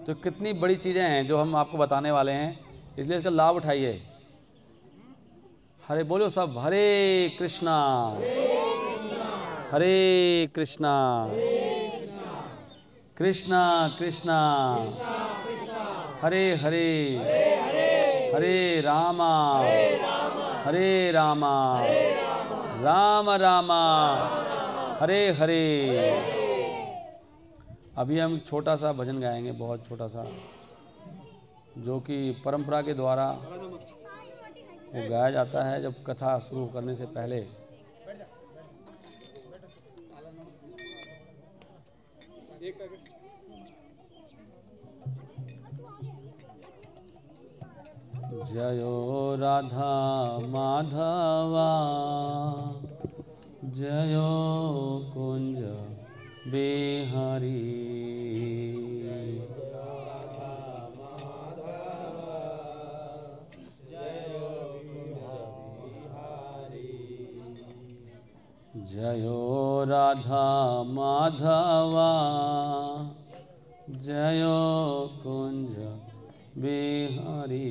तो कितनी बड़ी चीज़ें हैं जो हम आपको बताने वाले हैं, इसलिए इसका लाभ उठाइए। हरे बोलो सब, हरे कृष्णा हरे कृष्णा कृष्णा कृष्णा हरे हरे हरे रामा राम रामा हरे हरे। अभी हम छोटा सा भजन गाएंगे, बहुत छोटा सा, जो कि परंपरा के द्वारा वो गाया जाता है जब कथा शुरू करने से पहले। जयो राधा माधवा जयो कुंज बिहारी जयो राधा माधवा जयो कुंज बिहारी।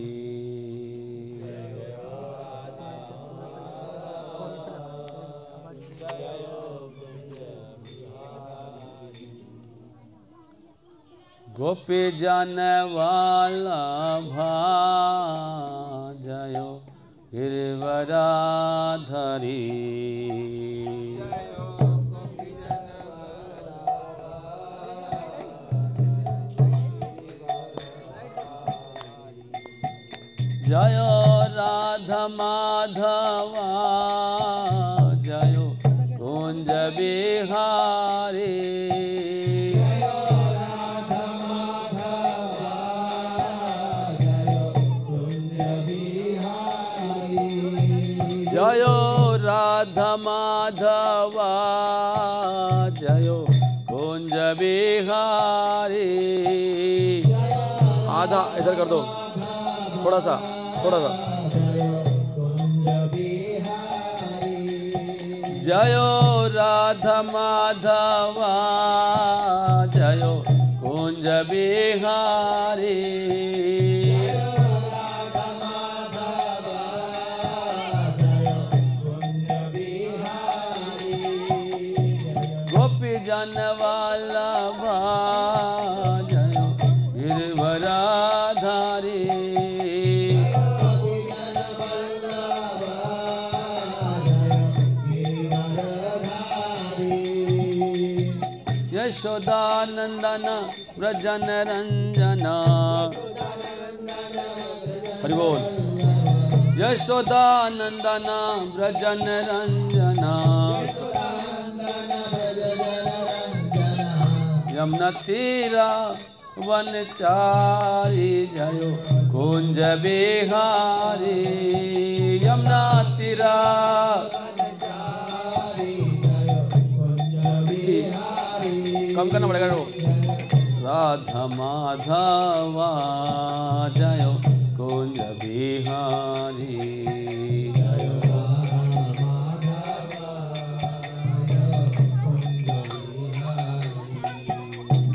गोपी जन वल्लभा जयो गिरिवराधरी जयो राधा माधवा जयो कुंज बिहारी जयो राधा माधवा जयो कुंज बिहारी। आधा इधर कर दो, थोड़ा सा जयो राधा माधवा जयो कुंज बिहारी गोपी जन वल्लभा जयो गिरिवराधारी यशोदानंदन व्रजन रंजना। हरि बोल। यशोदानंदन व्रजन रंजना यमुना तीरा वनचारी जयो कुंज बिहारी यमुना तीरा कम करना पड़ेगा। राधा माधवा जयो कुंज बिहारी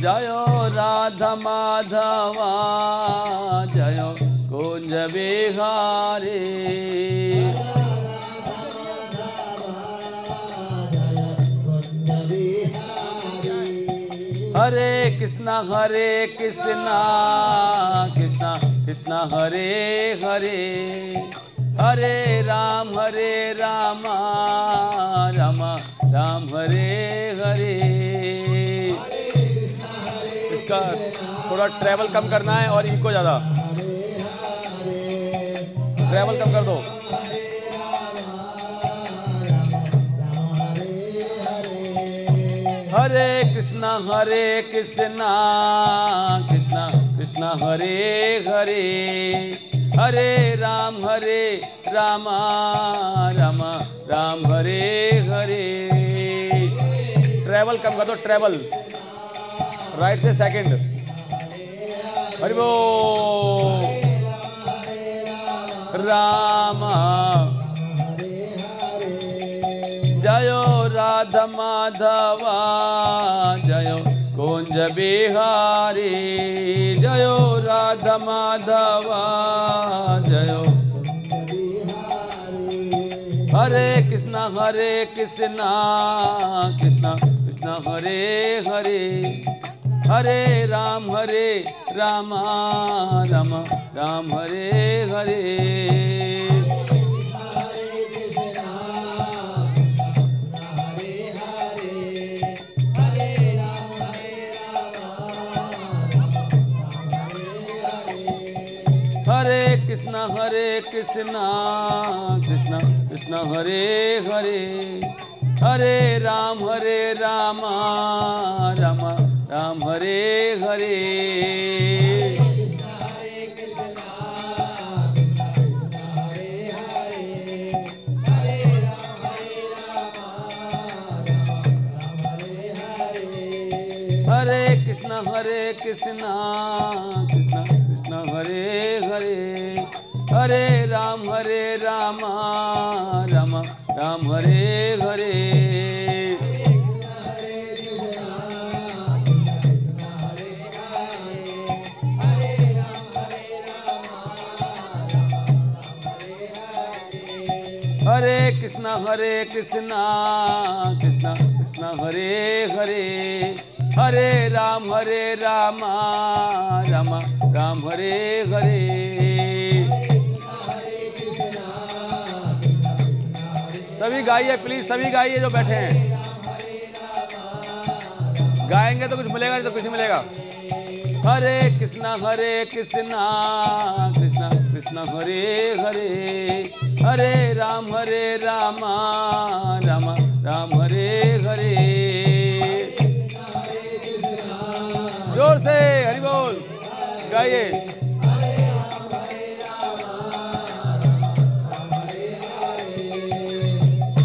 जयो राधा माधवा जयो कुंज बिहारी। हरे कृष्णा कृष्णा कृष्णा हरे हरे हरे राम राम राम हरे हरे। इसका थोड़ा ट्रैवल कम करना है और इको ज़्यादा, ट्रैवल कम कर दो। हरे कृष्णा कृष्णा कृष्णा हरे हरे हरे राम राम हरे हरे। ट्रैवल कम कर दो, ट्रैवल राइट से सेकंड। हरि बोल। राम जयो राधा माधवा जयो कुंज बिहारी जयो राधा माधवा जयो हरे कृष्णा कृष्णा कृष्णा हरे हरे हरे राम राम राम हरे हरे हरे कृष्णा कृष्णा कृष्णा हरे हरे हरे राम राम राम हरे हरे हरे कृष्णा कृष्णा कृष्णा हरे हरे हरे राम राम राम हरे हरे हरे कृष्णा कृष्णा कृष्णा हरे हरे हरे राम राम राम हरे हरे सभी गाइए प्लीज, सभी गाइए जो बैठे हैं। गाएंगे तो कुछ मिलेगा, नहीं तो कुछ नहीं मिलेगा। हरे कृष्णा कृष्णा कृष्णा हरे हरे हरे राम राम राम हरे हरे। जोर से हरि बोल गाइए।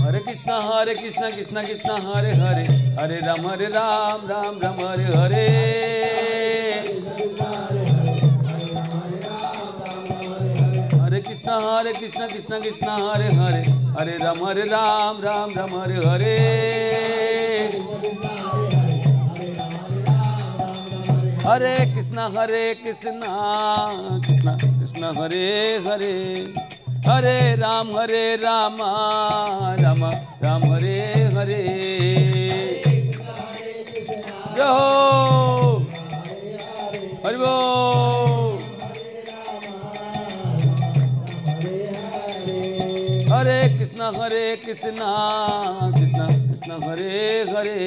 हरे कृष्णा कृष्णा कृष्णा हरे हरे हरे राम राम राम हरे हरे। हरे कृष्णा कृष्णा कृष्णा हरे हरे हरे राम राम राम हरे हरे। हरे कृष्णा कृष्णा कृष्णा हरे हरे हरे राम राम राम हरे हरे। जय हो हरि बोल। हरे कृष्णा कृष्णा हरे हरे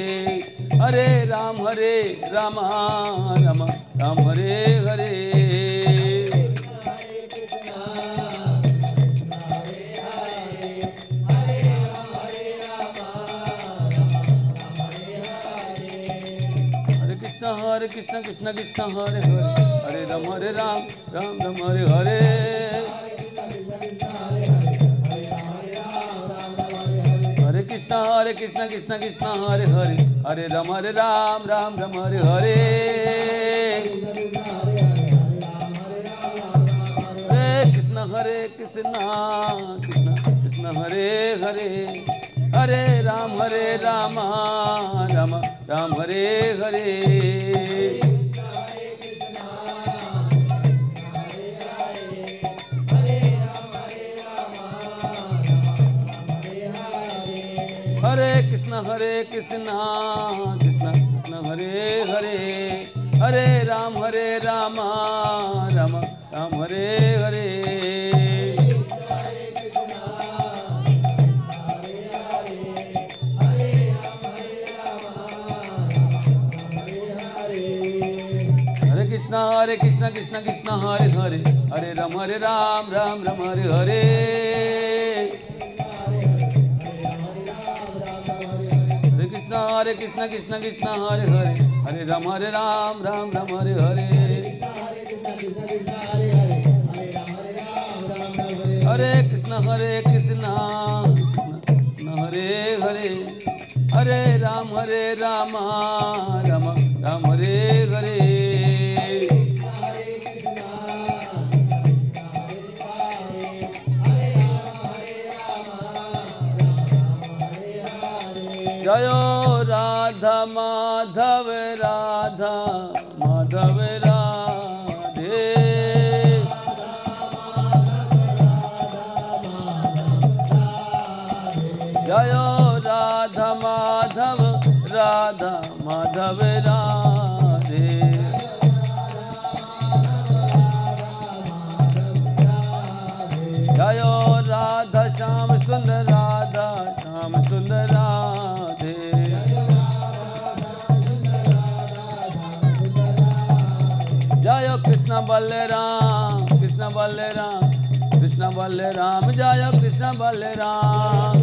हरे राम राम राम हरे हरे। हरे कृष्णा कृष्णा कृष्णा हरे हरे हरे राम राम राम हरे हरे। हरे कृष्णा कृष्णा कृष्णा हरे हरे हरे राम राम राम हरे हरे। हरे कृष्णा कृष्णा हरे हरे हरे राम राम राम हरे हरे। हरे कृष्णा कृष्णा हरे हरे हरे राम राम राम हरे हरे। हरे कृष्णा कृष्णा हरे हरे हरे राम राम राम हरे हरे। हरे कृष्णा कृष्णा हरे हरे हरे राम राम राम हरे हरे। हरे कृष्णा हरे हरे हरे राम राम राम हरे हरे। जयो राधा माधव राधा जय कृष्ण बलराम, कृष्ण बलराम, कृष्ण बलराम, जय कृष्ण बलराम।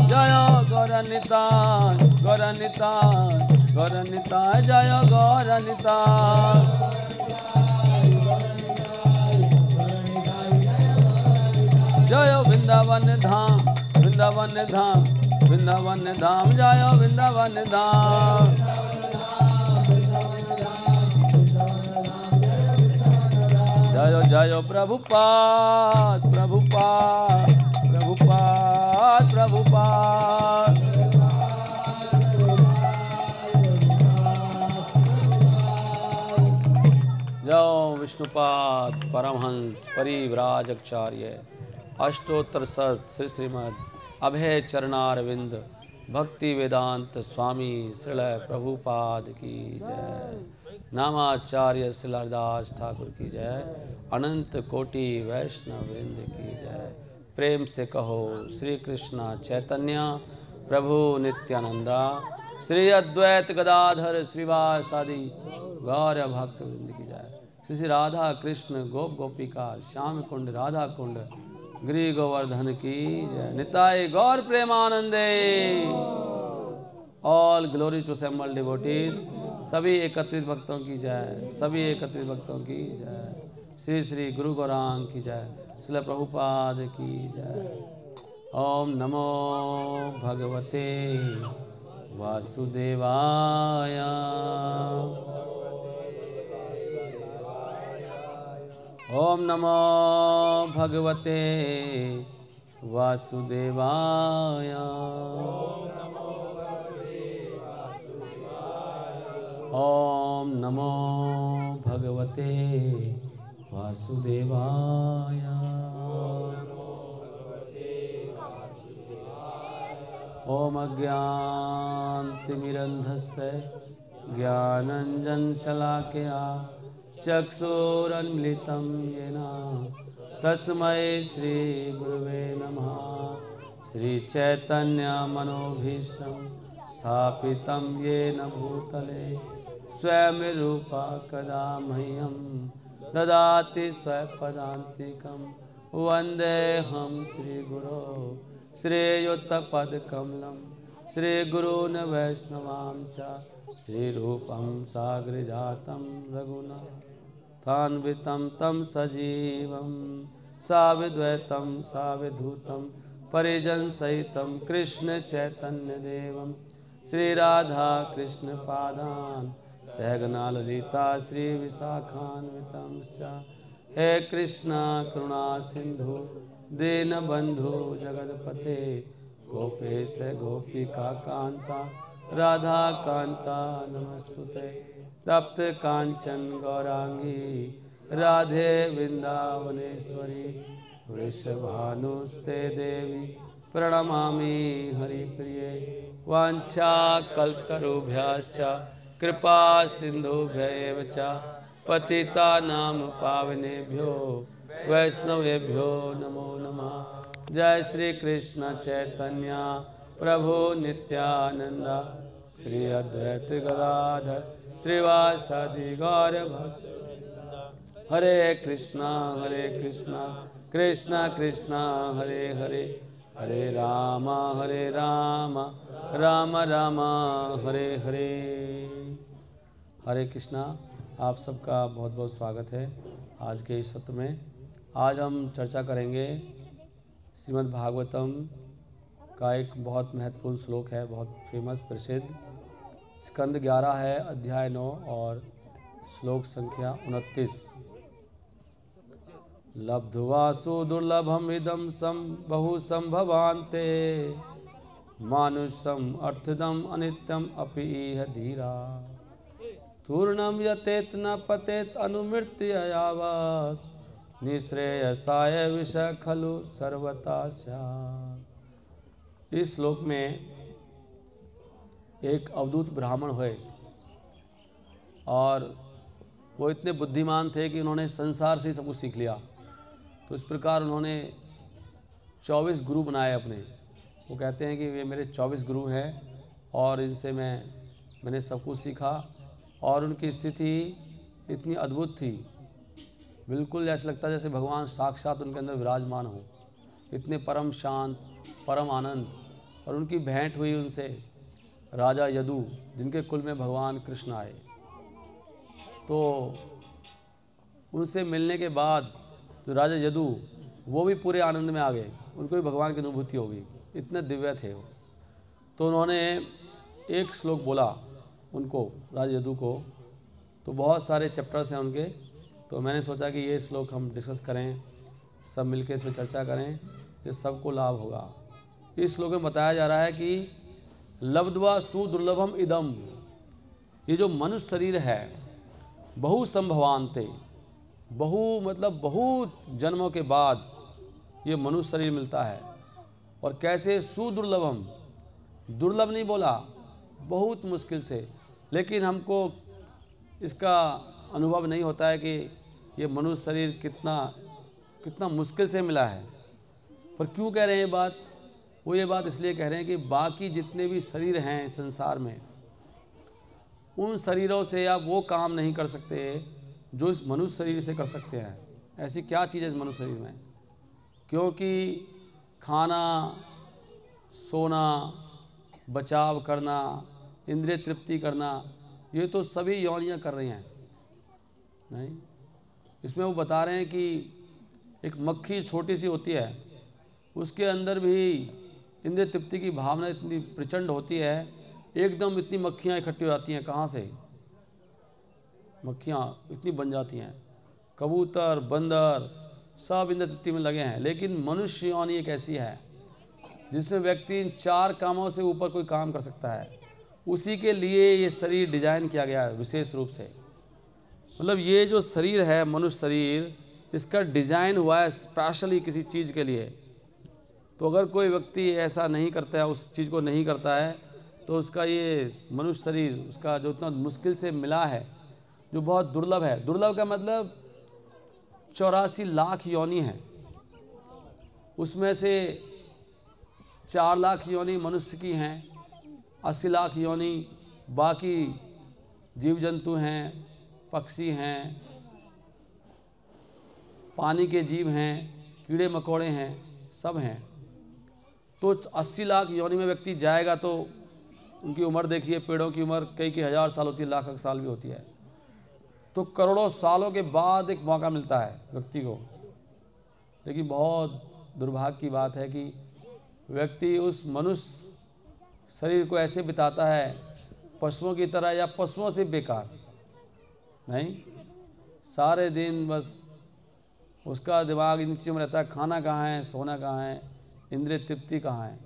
जय गौरनिताय, गौरनिताय, गौरनिताय, जय गौरनिताय। जय वृंदावन धाम, वृंदावन धाम, वृंदावन धाम, जय वृंदावन धाम। जय जय प्रभुपाद, प्रभुपाद, प्रभुपाद, प्रभुपाद। जय विष्णुपाद परमहंस परिव्राजकाचार्य अष्टोत्तर सत श्री श्रीमद अभय चरणारविंद भक्ति वेदांत स्वामी श्रील प्रभुपाद की जय। नामाचार्य श्रीलदास ठाकुर की जय। अनंत कोटि वैष्णव वृंद की जय। प्रेम से कहो श्री कृष्ण चैतन्य प्रभु नित्यानंदा, श्री अद्वैत गदाधर श्रीवासादि गौर भक्त वृंद की जय। श्री श्री राधा कृष्ण गोप गोपिका श्याम कुंड राधा कुंड गिरि गोवर्धन की जय। निताय गौर प्रेमानंदे। All glory to assembled devotees, सभी एकत्रित भक्तों की जय, सभी एकत्रित भक्तों की जय। श्री श्री गुरु गौरांग की जय, श्रील प्रभुपाद की जय। ओम नमो भगवते वासुदेवाय। ओम नमो भगवते वासुदेवाय। ओम नमो भगवते वासुदेवाय। ओम अज्ञानतिमिरन्धस्य ज्ञानाञ्जनशलाकया चक्षुरुन्मिलितं येन तस्मै श्री गुरुवे नमः। श्री चैतन्य मनोभीष्टं स्थापितं येन भूतले स्वयं रूपा कदा मह्यं ददाति स्वपदान्तिकं। वन्देऽहं श्रीगुरो श्रेयोत्तपदकमलं श्रीगुरून् वैष्णवांश्च श्रीरूपं साग्रजातं रघुनाथान्वितं तं सजीवं साविद्वैतं साविधूतं परिजनसहितं कृष्ण चैतन्यदेवं श्रीराधा कृष्णपादान् सहगना ललिता श्रीविशाखान्वितांश्च। हे कृष्ण करुणा सिंधु दीनबंधु जगतपते गोपेश गोपिका कांता राधा कांता नमस्तुते। तप्त कांचन गौरांगी राधे वृंदावनेश्वरी वृषभानुस्ते देवी प्रणमामि हरिप्रिये। वाञ्छा कल्पतरुभ्यश्च कृपा सिन्धुभ्येव च पतितानां पावनेभ्यो वैष्णवेभ्यो नमो नमः। जय श्री कृष्ण चैतन्य प्रभु नित्यानंद श्री अद्वैत गदाधर श्रीवासादि गौर भक्त। हरे कृष्णा कृष्णा कृष्णा हरे हरे, हरे राम राम राम हरे हरे। हरे कृष्णा। आप सबका बहुत बहुत स्वागत है आज के इस सत्र में। आज हम चर्चा करेंगे श्रीमद् भागवतम का एक बहुत महत्वपूर्ण श्लोक है, बहुत फेमस प्रसिद्ध। स्कंद 11 है, अध्याय 9 और श्लोक संख्या 29। लब्ध्वा सुदुर्लभम इदम बहु संभवान्ते मानुषम अर्थदम अनित्यम अपि इह धीरा तूर्णम यतेत न पतेत अनुमृत्य यावत् निःश्रेयसाय विषय खलु सर्वता स्यात्। इस श्लोक में एक अवधूत ब्राह्मण हुए और वो इतने बुद्धिमान थे कि उन्होंने संसार से सब कुछ सीख लिया। तो इस प्रकार उन्होंने 24 गुरु बनाए अपने। वो कहते हैं कि वे मेरे 24 गुरु हैं और इनसे मैंने सब कुछ सीखा और उनकी स्थिति इतनी अद्भुत थी, बिल्कुल ऐसा लगता है जैसे भगवान साक्षात उनके अंदर विराजमान हो, इतने परम शांत, परम आनंद। और उनकी भेंट हुई उनसे राजा यदु, जिनके कुल में भगवान कृष्ण आए। तो उनसे मिलने के बाद जो राजा यदु, वो भी पूरे आनंद में आ गए, उनको भी भगवान की अनुभूति हो गई, इतने दिव्य थे वो। तो उन्होंने एक श्लोक बोला उनको, राजा यदु को। तो बहुत सारे चैप्टर्स हैं उनके, तो मैंने सोचा कि ये श्लोक हम डिस्कस करें, सब मिलकर इस पर चर्चा करें, ये सबको लाभ होगा। इस श्लोक में बताया जा रहा है कि लब्ध्वा सुदुर्लभम इदम, ये जो मनुष्य शरीर है, बहु संभवान्ते, मतलब बहुत जन्मों के बाद ये मनुष्य शरीर मिलता है। और कैसे? सुदुर्लभम, दुर्लभ नहीं बोला, बहुत मुश्किल से, लेकिन हमको इसका अनुभव नहीं होता है कि ये मनुष्य शरीर कितना मुश्किल से मिला है। पर क्यों कह रहे हैं ये बात? वो ये बात इसलिए कह रहे हैं कि बाकी जितने भी शरीर हैं संसार में, उन शरीरों से आप वो काम नहीं कर सकते जो इस मनुष्य शरीर से कर सकते हैं। ऐसी क्या चीज़ है इस मनुष्य शरीर में? क्योंकि खाना, सोना, बचाव करना, इंद्रिय तृप्ति करना, ये तो सभी योनियां कर रही हैं। नहीं, इसमें वो बता रहे हैं कि एक मक्खी छोटी सी होती है, उसके अंदर भी इंद्रिय तृप्ति की भावना इतनी प्रचंड होती है, एकदम इतनी मक्खियाँ इकट्ठी हो जाती हैं। कहाँ से मक्खियाँ इतनी बन जाती हैं? कबूतर, बंदर सब इंद्रिय तृप्ति में लगे हैं। लेकिन मनुष्य योनि एक ऐसी है जिसमें व्यक्ति इन 4 कामों से ऊपर कोई काम कर सकता है। उसी के लिए ये शरीर डिजाइन किया गया है विशेष रूप से। मतलब ये जो शरीर है, मनुष्य शरीर, इसका डिजाइन हुआ है स्पेशली किसी चीज़ के लिए। तो अगर कोई व्यक्ति ऐसा नहीं करता है, उस चीज़ को नहीं करता है, तो उसका ये मनुष्य शरीर, उसका जो इतना मुश्किल से मिला है, जो बहुत दुर्लभ है। दुर्लभ का मतलब 84 लाख योनि है, उसमें से 4 लाख योनि मनुष्य की हैं, 80 लाख योनि बाकी जीव जंतु हैं, पक्षी हैं, पानी के जीव हैं, कीड़े मकोड़े हैं, सब हैं। तो 80 लाख योनि में व्यक्ति जाएगा तो उनकी उम्र देखिए, पेड़ों की उम्र कई हज़ार साल होती है, लाख साल भी होती है। तो करोड़ों सालों के बाद एक मौका मिलता है व्यक्ति को। लेकिन बहुत दुर्भाग्य की बात है कि व्यक्ति उस मनुष्य शरीर को ऐसे बिताता है पशुओं की तरह, या पशुओं से बेकार नहीं। सारे दिन बस उसका दिमाग इन चीज़ों में रहता है, खाना कहाँ है, सोना कहाँ है, इंद्रिय तृप्ति कहाँ है,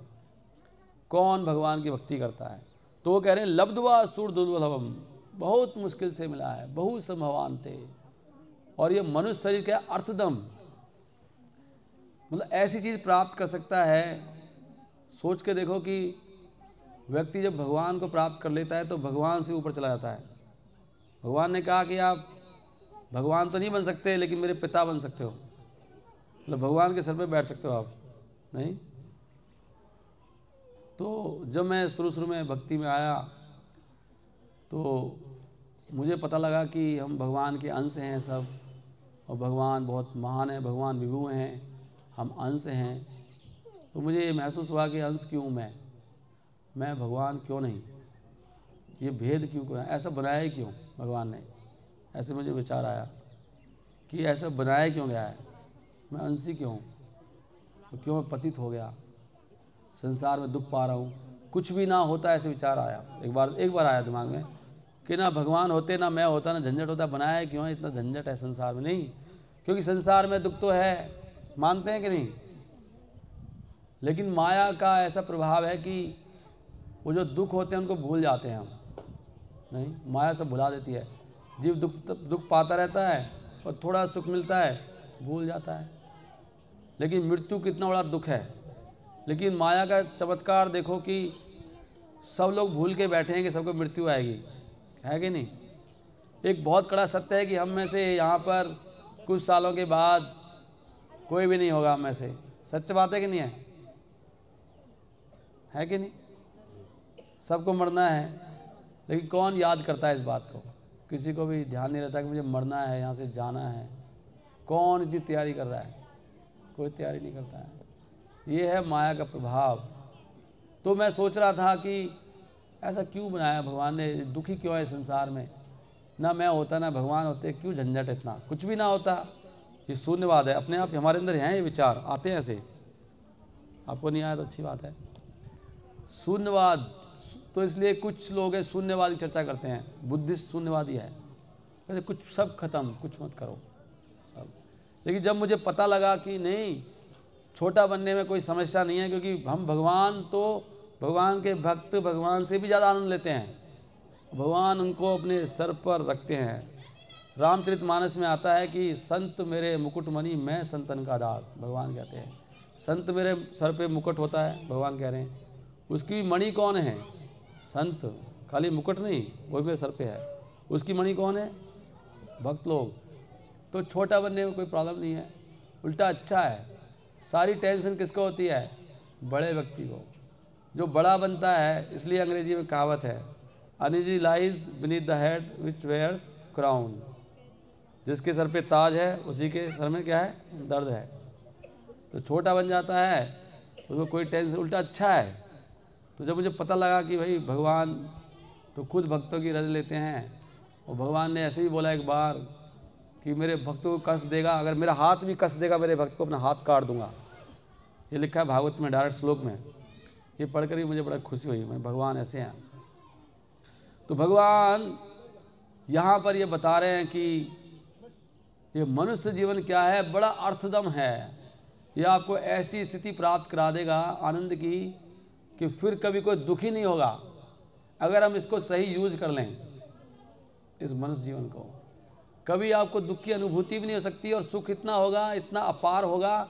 कौन भगवान की भक्ति करता है। तो वो कह रहे हैं लब्ध्वा सुदुर्लभम, बहुत मुश्किल से मिला है, बहुत संभवान थे। और ये मनुष्य शरीर का अर्थदम, मतलब ऐसी चीज़ प्राप्त कर सकता है। सोच के देखो कि व्यक्ति जब भगवान को प्राप्त कर लेता है तो भगवान से ऊपर चला जाता है। भगवान ने कहा कि आप भगवान तो नहीं बन सकते, लेकिन मेरे पिता बन सकते हो, मतलब भगवान के सर पे बैठ सकते हो आप। नहीं, तो जब मैं शुरू में भक्ति में आया तो मुझे पता लगा कि हम भगवान के अंश हैं सब, और भगवान बहुत महान है, भगवान विभु हैं, हम अंश हैं। तो मुझे ये महसूस हुआ कि अंश क्यों मैं भगवान क्यों नहीं, ये भेद क्यों, ऐसा बनाया ही क्यों भगवान ने? ऐसे मुझे विचार आया कि ऐसा बनाया क्यों गया है, मैं अंश ही क्यों हूँ, तो क्यों मैं पतित हो गया, संसार में दुख पा रहा हूँ, कुछ भी ना होता, ऐसे विचार आया। एक बार आया दिमाग में कि ना भगवान होते, ना मैं होता, ना झंझट होता, बनाया क्यों है, इतना झंझट है संसार में? नहीं, क्योंकि संसार में दुख तो है, मानते हैं कि नहीं? लेकिन माया का ऐसा प्रभाव है कि वो जो दुख होते हैं उनको भूल जाते हैं हम। नहीं, माया सब भुला देती है। जीव दुख पाता रहता है और थोड़ा सुख मिलता है, भूल जाता है। लेकिन मृत्यु कितना बड़ा दुख है। लेकिन माया का चमत्कार देखो कि सब लोग भूल के बैठे हैं कि सबको मृत्यु आएगी, है कि नहीं? एक बहुत कड़ा सत्य है कि हम में से यहाँ पर कुछ सालों के बाद कोई भी नहीं होगा हम में से। सच बात है कि नहीं है कि नहीं? सबको मरना है, लेकिन कौन याद करता है इस बात को? किसी को भी ध्यान नहीं रहता कि मुझे मरना है, यहाँ से जाना है। कौन इतनी तैयारी कर रहा है? कोई तैयारी नहीं करता है। ये है माया का प्रभाव। तो मैं सोच रहा था कि ऐसा क्यों बनाया भगवान ने, दुखी क्यों है संसार में? ना मैं होता ना भगवान होते, क्यों झंझट इतना? कुछ भी ना होता। ये शून्यवाद है, अपने आप हमारे अंदर हैं ये विचार, आते हैं ऐसे। आपको नहीं आया तो अच्छी बात है। शून्यवाद, तो इसलिए कुछ लोग हैं शून्यवाद की चर्चा करते हैं, बुद्धिस्ट शून्यवादी है, कहते कुछ सब खत्म, कुछ मत करो सब। लेकिन जब मुझे पता लगा कि नहीं, छोटा बनने में कोई समस्या नहीं है, क्योंकि हम भगवान, तो भगवान के भक्त भगवान से भी ज़्यादा आनंद लेते हैं। भगवान उनको अपने सर पर रखते हैं। रामचरितमानस में आता है कि संत मेरे मुकुटमणि, मैं संतन का दास, भगवान कहते हैं। संत मेरे सर पे मुकुट होता है, भगवान कह रहे हैं। उसकी मणि कौन है? संत। खाली मुकुट नहीं, वो मेरे सर पे है। उसकी मणि कौन है? भक्त लोग। तो छोटा बनने में कोई प्रॉब्लम नहीं है, उल्टा अच्छा है। सारी टेंशन किसको होती है? बड़े व्यक्ति को। जो बड़ा बनता है, इसलिए अंग्रेजी में कहावत है, uneasy lies beneath the head which wears crown. जिसके सर पे ताज है, उसी के सर में क्या है? दर्द है। तो छोटा बन जाता है, उसको कोई टेंशन, उल्टा अच्छा है। तो जब मुझे पता लगा कि भाई भगवान तो खुद भक्तों की रज लेते हैं, और भगवान ने ऐसे ही बोला एक बार कि मेरे भक्तों को कष्ट देगा, अगर मेरा हाथ भी कष्ट देगा मेरे भक्त को, अपना हाथ काट दूंगा। ये लिखा है भागवत में, डायरेक्ट श्लोक में। ये पढ़कर ही मुझे बड़ा खुशी हुई, मैं भगवान ऐसे हैं। तो भगवान यहाँ पर ये बता रहे हैं कि ये मनुष्य जीवन क्या है, बड़ा अर्थदम है। ये आपको ऐसी स्थिति प्राप्त करा देगा आनंद की कि फिर कभी कोई दुखी नहीं होगा, अगर हम इसको सही यूज कर लें। इस मनुष्य जीवन को कभी आपको दुख की अनुभूति भी नहीं हो सकती, और सुख इतना होगा, इतना अपार होगा,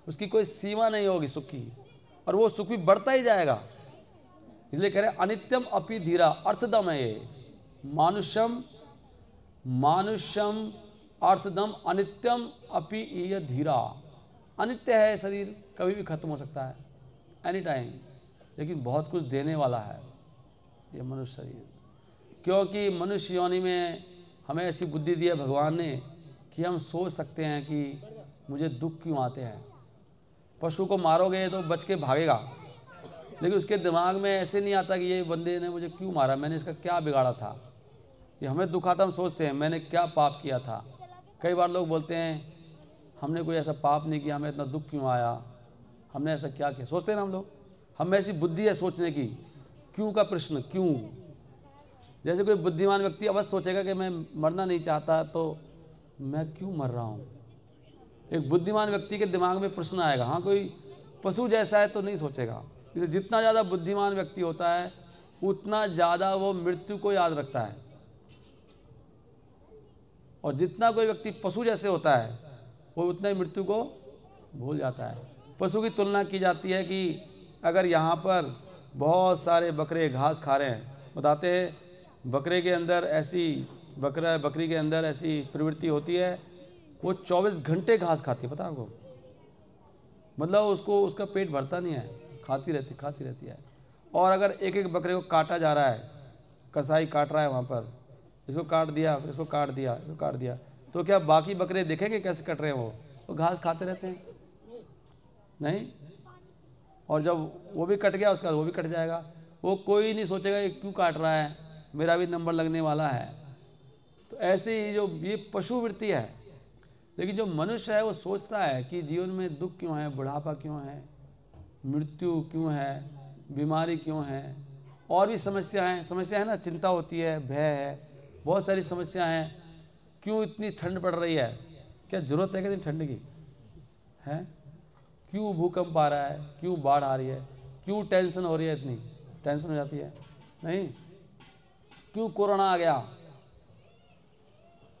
उसकी कोई सीमा नहीं होगी सुख की, और वो सुख भी बढ़ता ही जाएगा। इसलिए कह रहे हैं अनित्यम अपि धीरा, अर्थदम है ये। मानुष्यम अर्थदम अनित्यम अपि ये धीरा। अनित्य है शरीर, कभी भी खत्म हो सकता है, एनी टाइम, लेकिन बहुत कुछ देने वाला है ये मनुष्य शरीर। क्योंकि मनुष्य योनि में हमें ऐसी बुद्धि दी है भगवान ने कि हम सोच सकते हैं कि मुझे दुख क्यों आते हैं। पशु को मारोगे तो बच के भागेगा, लेकिन उसके दिमाग में ऐसे नहीं आता कि ये बंदे ने मुझे क्यों मारा, मैंने इसका क्या बिगाड़ा था। कि हमें दुख आता, हम सोचते हैं मैंने क्या पाप किया था। कई बार लोग बोलते हैं हमने कोई ऐसा पाप नहीं किया, हमें इतना दुख क्यों आया, हमने ऐसा क्या किया, सोचते हैं ना हम लोग। हमें ऐसी बुद्धि है सोचने की, क्यों का प्रश्न, क्यों। जैसे कोई बुद्धिमान व्यक्ति अवश्य सोचेगा कि मैं मरना नहीं चाहता, तो मैं क्यों मर रहा हूँ। एक बुद्धिमान व्यक्ति के दिमाग में प्रश्न आएगा। हाँ, कोई पशु जैसा है तो नहीं सोचेगा। इसलिए जितना ज़्यादा बुद्धिमान व्यक्ति होता है, उतना ज़्यादा वो मृत्यु को याद रखता है, और जितना कोई व्यक्ति पशु जैसे होता है, वो उतना ही मृत्यु को भूल जाता है। पशु की तुलना की जाती है कि अगर यहाँ पर बहुत सारे बकरे घास खा रहे हैं, बताते हैं बकरे के अंदर ऐसी बकरी के अंदर ऐसी प्रवृत्ति होती है, वो 24 घंटे घास खाती है, पता आपको। मतलब उसका पेट भरता नहीं है, खाती रहती है। और अगर एक एक बकरे को काटा जा रहा है, कसाई काट रहा है वहाँ पर, इसको काट दिया, फिर इसको काट दिया, इसको काट दिया, तो क्या बाकी बकरे देखेंगे कैसे कट रहे हैं? वो घास खाते रहते हैं, नहीं। और जब वो भी कट गया, उसका वो भी कट जाएगा। वो कोई नहीं सोचेगा ये क्यों काट रहा है, मेरा भी नंबर लगने वाला है। तो ऐसे ही जो ये पशु वृत्ति है। लेकिन जो मनुष्य है वो सोचता है कि जीवन में दुख क्यों है, बुढ़ापा क्यों है, मृत्यु क्यों है, बीमारी क्यों है, और भी समस्या है ना, चिंता होती है, भय है, बहुत सारी समस्या हैं। क्यों इतनी ठंड पड़ रही है, क्या जरूरत है कि ठंड की है? क्यों भूकंप आ रहा है, क्यों बाढ़ आ रही है, क्यों टेंशन हो रही है, इतनी टेंशन हो जाती है नहीं? क्यों कोरोना आ गया,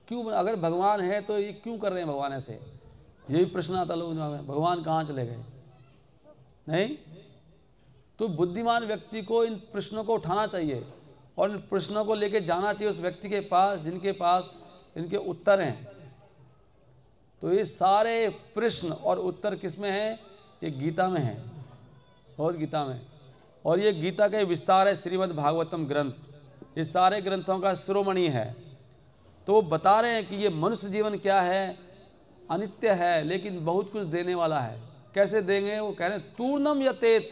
क्यों? अगर भगवान है तो ये क्यों कर रहे हैं भगवान ऐसे? ये भी प्रश्न आता लोगों में, भगवान कहाँ चले गए? नहीं। तो बुद्धिमान व्यक्ति को इन प्रश्नों को उठाना चाहिए, और इन प्रश्नों को लेके जाना चाहिए उस व्यक्ति के पास जिनके पास इनके उत्तर हैं। तो ये सारे प्रश्न और उत्तर किस में हैं? ये गीता में है, और गीता में। और ये गीता का विस्तार है श्रीमद् भागवतम ग्रंथ, ये सारे ग्रंथों का शिरोमणि है। तो वो बता रहे हैं कि ये मनुष्य जीवन क्या है, अनित्य है लेकिन बहुत कुछ देने वाला है। कैसे देंगे? वो कह रहे हैं तूर्णम यतेत,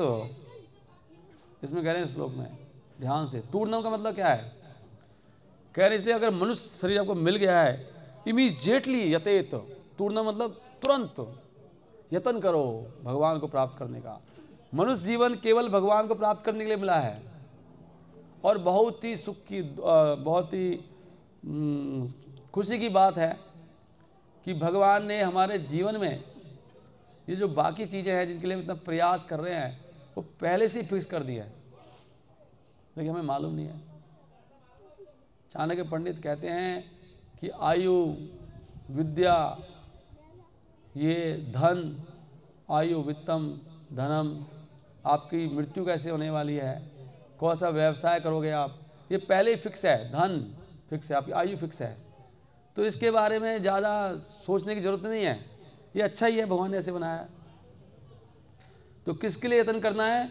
इसमें कह रहे हैं श्लोक में ध्यान से, तूर्णम का मतलब क्या है? कह रहे इसलिए अगर मनुष्य शरीर आपको मिल गया है इमीडिएटली यतेत, तूर्णम मतलब तुरंत यत्न करो भगवान को प्राप्त करने का। मनुष्य जीवन केवल भगवान को प्राप्त करने के लिए मिला है और बहुत ही सुख की, बहुत ही खुशी की बात है कि भगवान ने हमारे जीवन में ये जो बाकी चीज़ें हैं जिनके लिए इतना प्रयास कर रहे हैं वो पहले से ही फिक्स कर दिया है, लेकिन हमें मालूम नहीं है। चाणक्य पंडित कहते हैं कि आयु, विद्या, ये धन, आयु, वित्तम, धनम, आपकी मृत्यु कैसे होने वाली है, कौन सा व्यवसाय करोगे आप, ये पहले ही फिक्स है। धन फिक्स है, आपकी आयु फिक्स है, तो इसके बारे में ज़्यादा सोचने की जरूरत नहीं है। ये अच्छा ही है, भगवान ने ऐसे बनाया। तो किसके लिए यत्न करना है?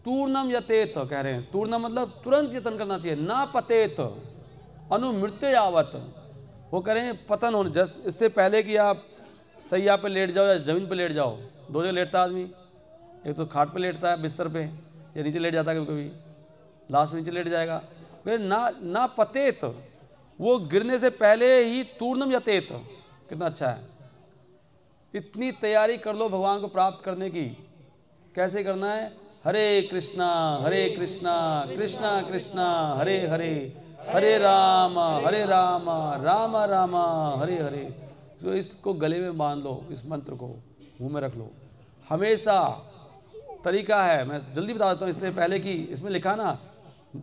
तूर्णम यतेत कह रहे हैं। तूर्णम मतलब तुरंत यत्न करना चाहिए। ना पतेत अनुमृत्यु यावत, वो करें पतन होने, जस्ट इससे पहले कि आप सैया पे लेट जाओ या ज़मीन पे लेट जाओ। दो जगह लेटता आदमी, एक तो खाट पे लेटता है बिस्तर पे, या नीचे लेट जाता है कभी कभी, लास्ट में नीचे लेट जाएगा। ना पतेत, वो गिरने से पहले ही तूर्णम यतेत, कितना अच्छा है। इतनी तैयारी कर लो भगवान को प्राप्त करने की। कैसे करना है? हरे कृष्णा कृष्णा कृष्णा हरे हरे, हरे राम राम राम हरे हरे। तो इसको गले में बांध लो, इस मंत्र को मुंह में रख लो हमेशा। तरीका है, मैं जल्दी बता देता हूँ, इसलिए पहले कि इसमें लिखा ना,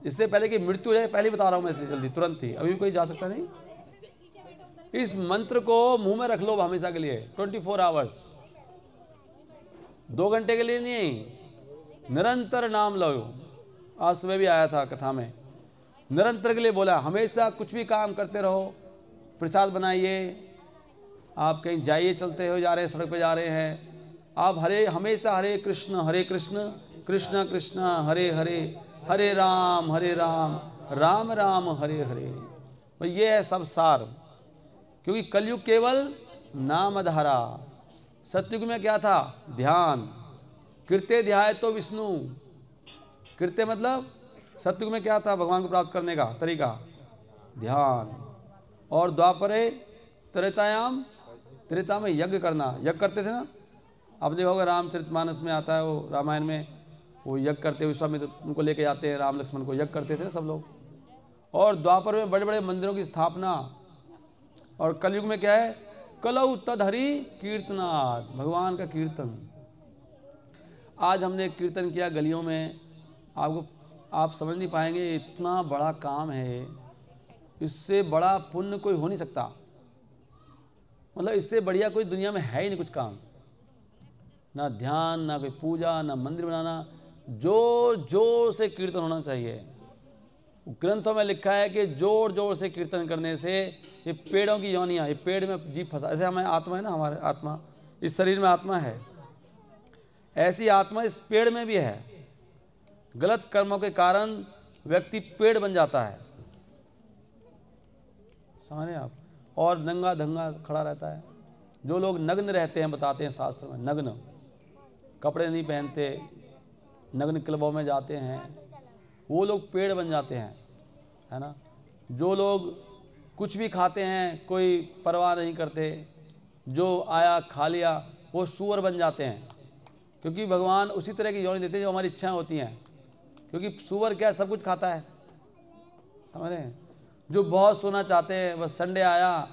इससे पहले कि मृत्यु हो जाए, पहले बता रहा हूँ मैं, इसलिए जल्दी तुरंत ही, अभी कोई जा सकता नहीं। इस मंत्र को मुंह में रख लो हमेशा के लिए, 24 आवर्स, 2 घंटे के लिए नहीं, निरंतर नाम लो। आज सुबह भी आया था कथा में, निरंतर के लिए बोला। हमेशा कुछ भी काम करते रहो, प्रसाद बनाइए, आप कहीं जाइए, चलते हो जा रहे हैं, सड़क पे जा रहे हैं, आप हमेशा हरे कृष्ण कृष्ण कृष्ण हरे हरे, हरे राम राम राम हरे हरे। तो ये है सब सार। क्योंकि कलयुग केवल नाम आधारा। सतयुग में क्या था? ध्यान। कृत्य ध्याय तो विष्णु, कृत्य मतलब सतयुग में क्या था भगवान को प्राप्त करने का तरीका? ध्यान। और द्वापरे त्रेता में यज्ञ करना, यज्ञ करते थे ना, आप देखा होगा रामचरितमानस में आता है, वो रामायण में वो यज्ञ करते हुए विश्वामित्र उनको लेके जाते हैं, राम लक्ष्मण को, यज्ञ करते थे सब लोग। और द्वापर में बड़े बड़े मंदिरों की स्थापना। और कलयुग में क्या है? कलौ तदहरि कीर्तनात्, भगवान का कीर्तन। आज हमने कीर्तन किया गलियों में, आप समझ नहीं पाएंगे, इतना बड़ा काम है, इससे बड़ा पुण्य कोई हो नहीं सकता। मतलब इससे बढ़िया कोई दुनिया में है ही नहीं कुछ काम। ना ध्यान, ना कोई पूजा, ना मंदिर बनाना, जोर जोर से कीर्तन होना चाहिए। ग्रंथों में लिखा है कि जोर जोर से कीर्तन करने से ये पेड़ों की योनियाँ, ये पेड़ में जीभ फंसा, ऐसे हमें आत्मा है ना, हमारे आत्मा, इस शरीर में आत्मा है, ऐसी आत्मा इस पेड़ में भी है। गलत कर्मों के कारण व्यक्ति पेड़ बन जाता है, समझ रहे आप, और नंगा धंगा खड़ा रहता है। जो लोग नग्न रहते हैं, बताते हैं शास्त्र में, नग्न, कपड़े नहीं पहनते, नग्न क्लबों में जाते हैं, वो लोग पेड़ बन जाते हैं, है ना। जो लोग कुछ भी खाते हैं, कोई परवाह नहीं करते, जो आया खा लिया, वो सूअर बन जाते हैं। क्योंकि भगवान उसी तरह की योनि देते हैं जो हमारी इच्छाएं होती हैं। क्योंकि सूअर क्या सब कुछ खाता है, समझ रहे हैं। जो बहुत सोना चाहते हैं, बस संडे आया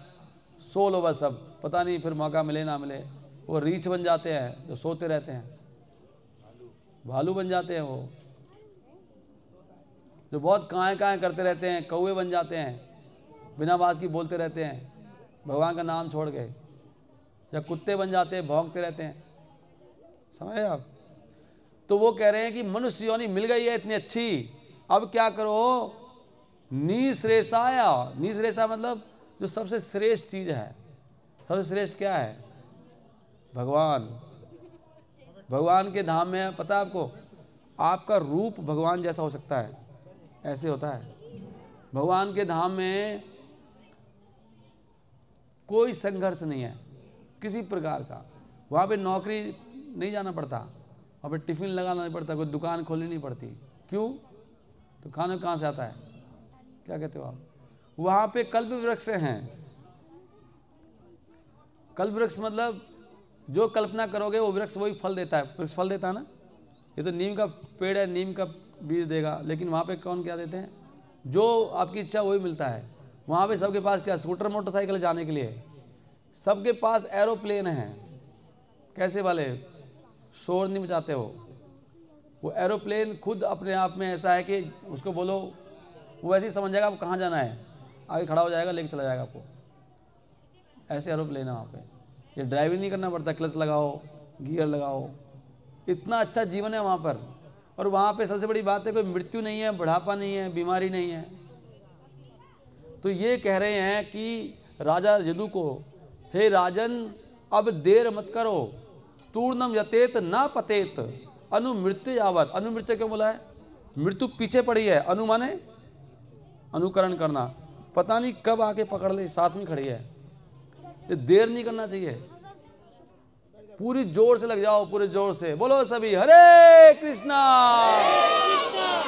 सो लो बस, अब पता नहीं फिर मौका मिले ना मिले, वो रीछ बन जाते हैं, जो सोते रहते हैं, भालू बन जाते हैं। वो जो बहुत काएँ करते रहते हैं, कौवे बन जाते हैं, बिना बात की बोलते रहते हैं भगवान का नाम छोड़ के, या कुत्ते बन जाते हैं, भौंकते रहते हैं, समझे आप। तो वो कह रहे हैं कि मनुष्य योनि मिल गई है इतनी अच्छी, अब क्या करो? निश्रेषाया, निश्रेषा मतलब जो सबसे श्रेष्ठ चीज है। सबसे श्रेष्ठ क्या है? भगवान। भगवान के धाम में पता है आपको, आपका रूप भगवान जैसा हो सकता है, ऐसे होता है। भगवान के धाम में कोई संघर्ष नहीं है किसी प्रकार का। वहाँ पे नौकरी नहीं जाना पड़ता, वहाँ पे टिफिन लगाना नहीं पड़ता, कोई दुकान खोलनी नहीं पड़ती। क्यों? तो खाना कहाँ से आता है? क्या कहते हो आप? वहाँ पे कल्प वृक्ष हैं। कल्प वृक्ष मतलब जो कल्पना करोगे वो वृक्ष वही फल देता है। वृक्ष फल देता है ना। ये तो नीम का पेड़ है, नीम का बीज देगा, लेकिन वहाँ पे कौन क्या देते हैं? जो आपकी इच्छा वही मिलता है। वहाँ पे सबके पास क्या, स्कूटर मोटरसाइकिल जाने के लिए, सबके पास एरोप्लेन है। कैसे वाले? शोर नहीं मचाते हो। वो एरोप्लेन खुद अपने आप में ऐसा है कि उसको बोलो, वो ऐसे ही समझ जाएगा आपको कहाँ जाना है, आगे खड़ा हो जाएगा, लेके चला जाएगा आपको। ऐसे एरोप्लेन है वहाँ पे। ये ड्राइविंग नहीं करना पड़ता, क्लच लगाओ, गियर लगाओ। इतना अच्छा जीवन है वहाँ पर। और वहाँ पे सबसे बड़ी बात है कोई मृत्यु नहीं है, बुढ़ापा नहीं है, बीमारी नहीं है। तो ये कह रहे हैं कि राजा यदु को, हे राजन अब देर मत करो, तूर्णम यतेत ना पतेत अनुमृत्यु यावत। अनुमृत्यु क्यों बोला है? मृत्यु पीछे पड़ी है। अनु माने अनुकरण करना, पता नहीं कब आके पकड़ ले, साथ में खड़ी है। ये देर नहीं करना चाहिए, पूरी जोर से लग जाओ, पूरे जोर से बोलो सभी हरे कृष्णा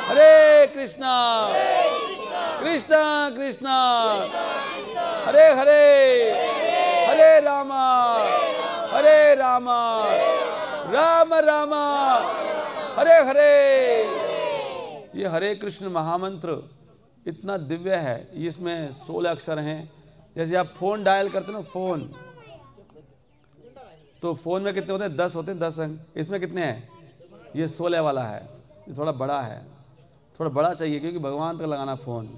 हरे कृष्णा कृष्णा कृष्णा हरे हरे, हरे रामा राम रामा हरे हरे। ये हरे कृष्ण महामंत्र इतना दिव्य है। इसमें 16 अक्षर हैं। जैसे आप फोन डायल करते ना, फोन, तो फोन में कितने होते हैं? 10 होते हैं, 10 अंक। इसमें कितने हैं? ये 16 वाला है। ये थोड़ा बड़ा है, थोड़ा बड़ा चाहिए, क्योंकि भगवान तक लगाना फ़ोन।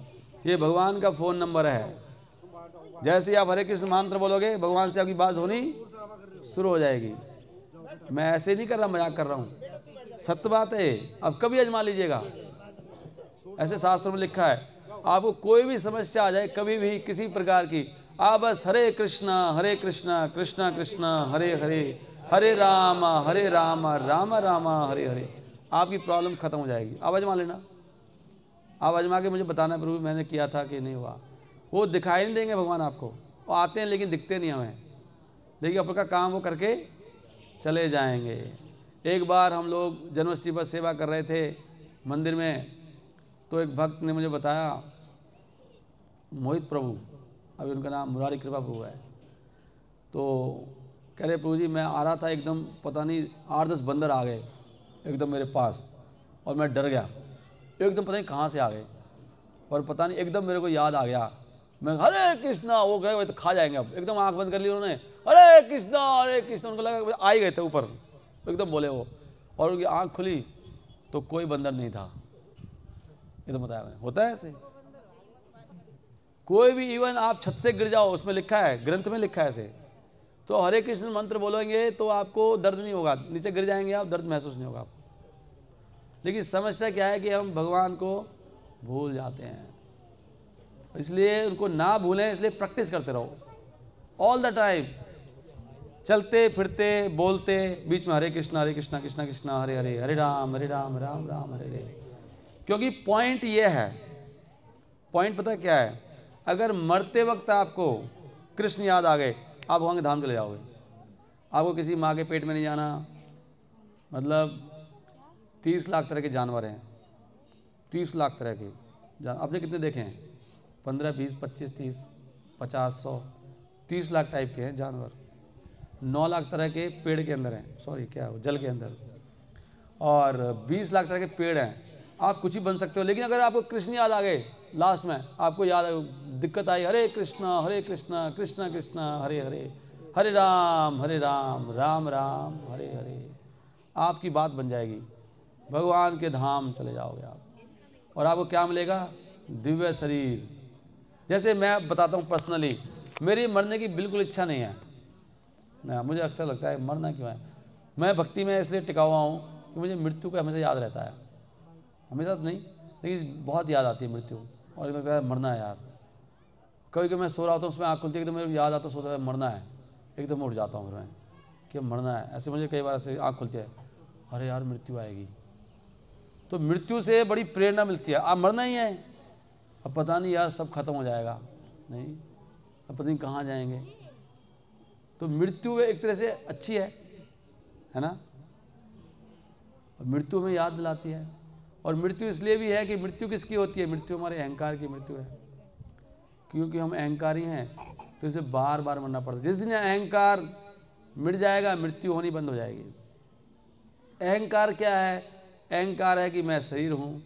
ये भगवान का फ़ोन नंबर है। जैसे ही आप हरे कृष्ण मंत्र बोलोगे, भगवान से आपकी बात होनी शुरू हो जाएगी। मैं ऐसे नहीं कर रहा, मजाक कर रहा हूँ, सत्य बात है। अब कभी आजमा लीजिएगा। ऐसे शास्त्र में लिखा है, आपको कोई भी समस्या आ जाए, कभी भी किसी प्रकार की, आप बस हरे कृष्णा कृष्णा कृष्णा हरे हरे, हरे राम राम राम हरे हरे, आपकी प्रॉब्लम खत्म हो जाएगी। आप आजमा लेना। आप आजमा के मुझे बताना प्रभु मैंने किया था कि नहीं हुआ। वो दिखाई नहीं देंगे भगवान आपको, वो आते हैं लेकिन दिखते नहीं हमें, लेकिन अपना काम वो करके चले जाएंगे। एक बार हम लोग जन्माष्टमी पर सेवा कर रहे थे मंदिर में, तो एक भक्त ने मुझे बताया, मोहित प्रभु, अभी उनका नाम मुरारी कृपा प्रभु है, तो कह रहे प्रभु जी मैं आ रहा था, एकदम पता नहीं 8-10 बंदर आ गए एकदम मेरे पास, और मैं डर गया। एकदम पता नहीं कहाँ से आ गए, और पता नहीं एकदम मेरे को याद आ गया, मैं हरे कृष्णा, वो गए तो खा जाएंगे। अब एकदम आंख बंद कर ली उन्होंने, हरे कृष्णा, उनको लगा आ ही गए थे ऊपर, एकदम बोले वो, और उनकी आंख खुली तो कोई बंदर नहीं था। ये तो बताया मैंने, होता है ऐसे। कोई भी, इवन आप छत से गिर जाओ, उसमें लिखा है, ग्रंथ में लिखा है ऐसे, तो हरे कृष्ण मंत्र बोलेंगे तो आपको दर्द नहीं होगा, नीचे गिर जाएंगे आप, दर्द महसूस नहीं होगा आपको। लेकिन समस्या क्या है कि हम भगवान को भूल जाते हैं, इसलिए उनको ना भूलें, इसलिए प्रैक्टिस करते रहो ऑल द टाइम, चलते फिरते बोलते बीच में हरे कृष्णा कृष्णा कृष्णा हरे हरे, हरे राम राम राम हरे हरे। क्योंकि पॉइंट ये है, पॉइंट पता क्या है, अगर मरते वक्त आपको कृष्ण याद आ गए, आप वहाँ के धाम चले जाओगे। आपको किसी माँ के पेट में नहीं जाना। मतलब 30 लाख तरह के जानवर हैं, 30 लाख तरह के आपने कितने देखे हैं? 15, 20, 25, 30, 50, 100, 30 लाख टाइप के हैं जानवर। 9 लाख तरह के पेड़ के अंदर हैं, सॉरी क्या है जल के अंदर, और 20 लाख तरह के पेड़ हैं। आप कुछ ही बन सकते हो, लेकिन अगर आपको कृष्ण याद आ गए, लास्ट में आपको याद दिक्कत आई, हरे कृष्णा कृष्णा कृष्णा हरे हरे, हरे राम राम राम हरे हरे, आपकी बात बन जाएगी, भगवान के धाम चले जाओगे आप। और आपको क्या मिलेगा? दिव्य शरीर। जैसे मैं बताता हूँ पर्सनली, मेरी मरने की बिल्कुल इच्छा नहीं है। मुझे अक्सर लगता है मरना क्यों है। मैं भक्ति में इसलिए टिका हुआ हूँ कि मुझे मृत्यु का हमेशा याद रहता है, हमेशा नहीं लेकिन बहुत याद आती है मृत्यु, और लगता है मरना है यार। कभी कभी मैं सो रहा होता हूँ, उसमें आँख खुलती है, एकदम मेरे याद आता है, सोता है मरना है, एकदम उठ जाता हूँ मैं कि मरना है। ऐसे मुझे कई बार ऐसे आँख खुलती है, अरे यार मृत्यु आएगी, तो मृत्यु से बड़ी प्रेरणा मिलती है। आप मरना ही है, अब पता नहीं यार सब खत्म हो जाएगा, नहीं अब पता नहीं कहाँ जाएंगे। तो मृत्यु एक तरह से अच्छी है ना। मृत्यु में याद दिलाती है। और मृत्यु इसलिए भी है कि मृत्यु किसकी होती है? मृत्यु हमारे अहंकार की मृत्यु है, क्योंकि हम अहंकारी हैं तो इसे बार बार मरना पड़ता है। जिस दिन अहंकार मिट जाएगा मृत्यु होनी बंद हो जाएगी। अहंकार क्या है? अहंकार है कि मैं शरीर हूँ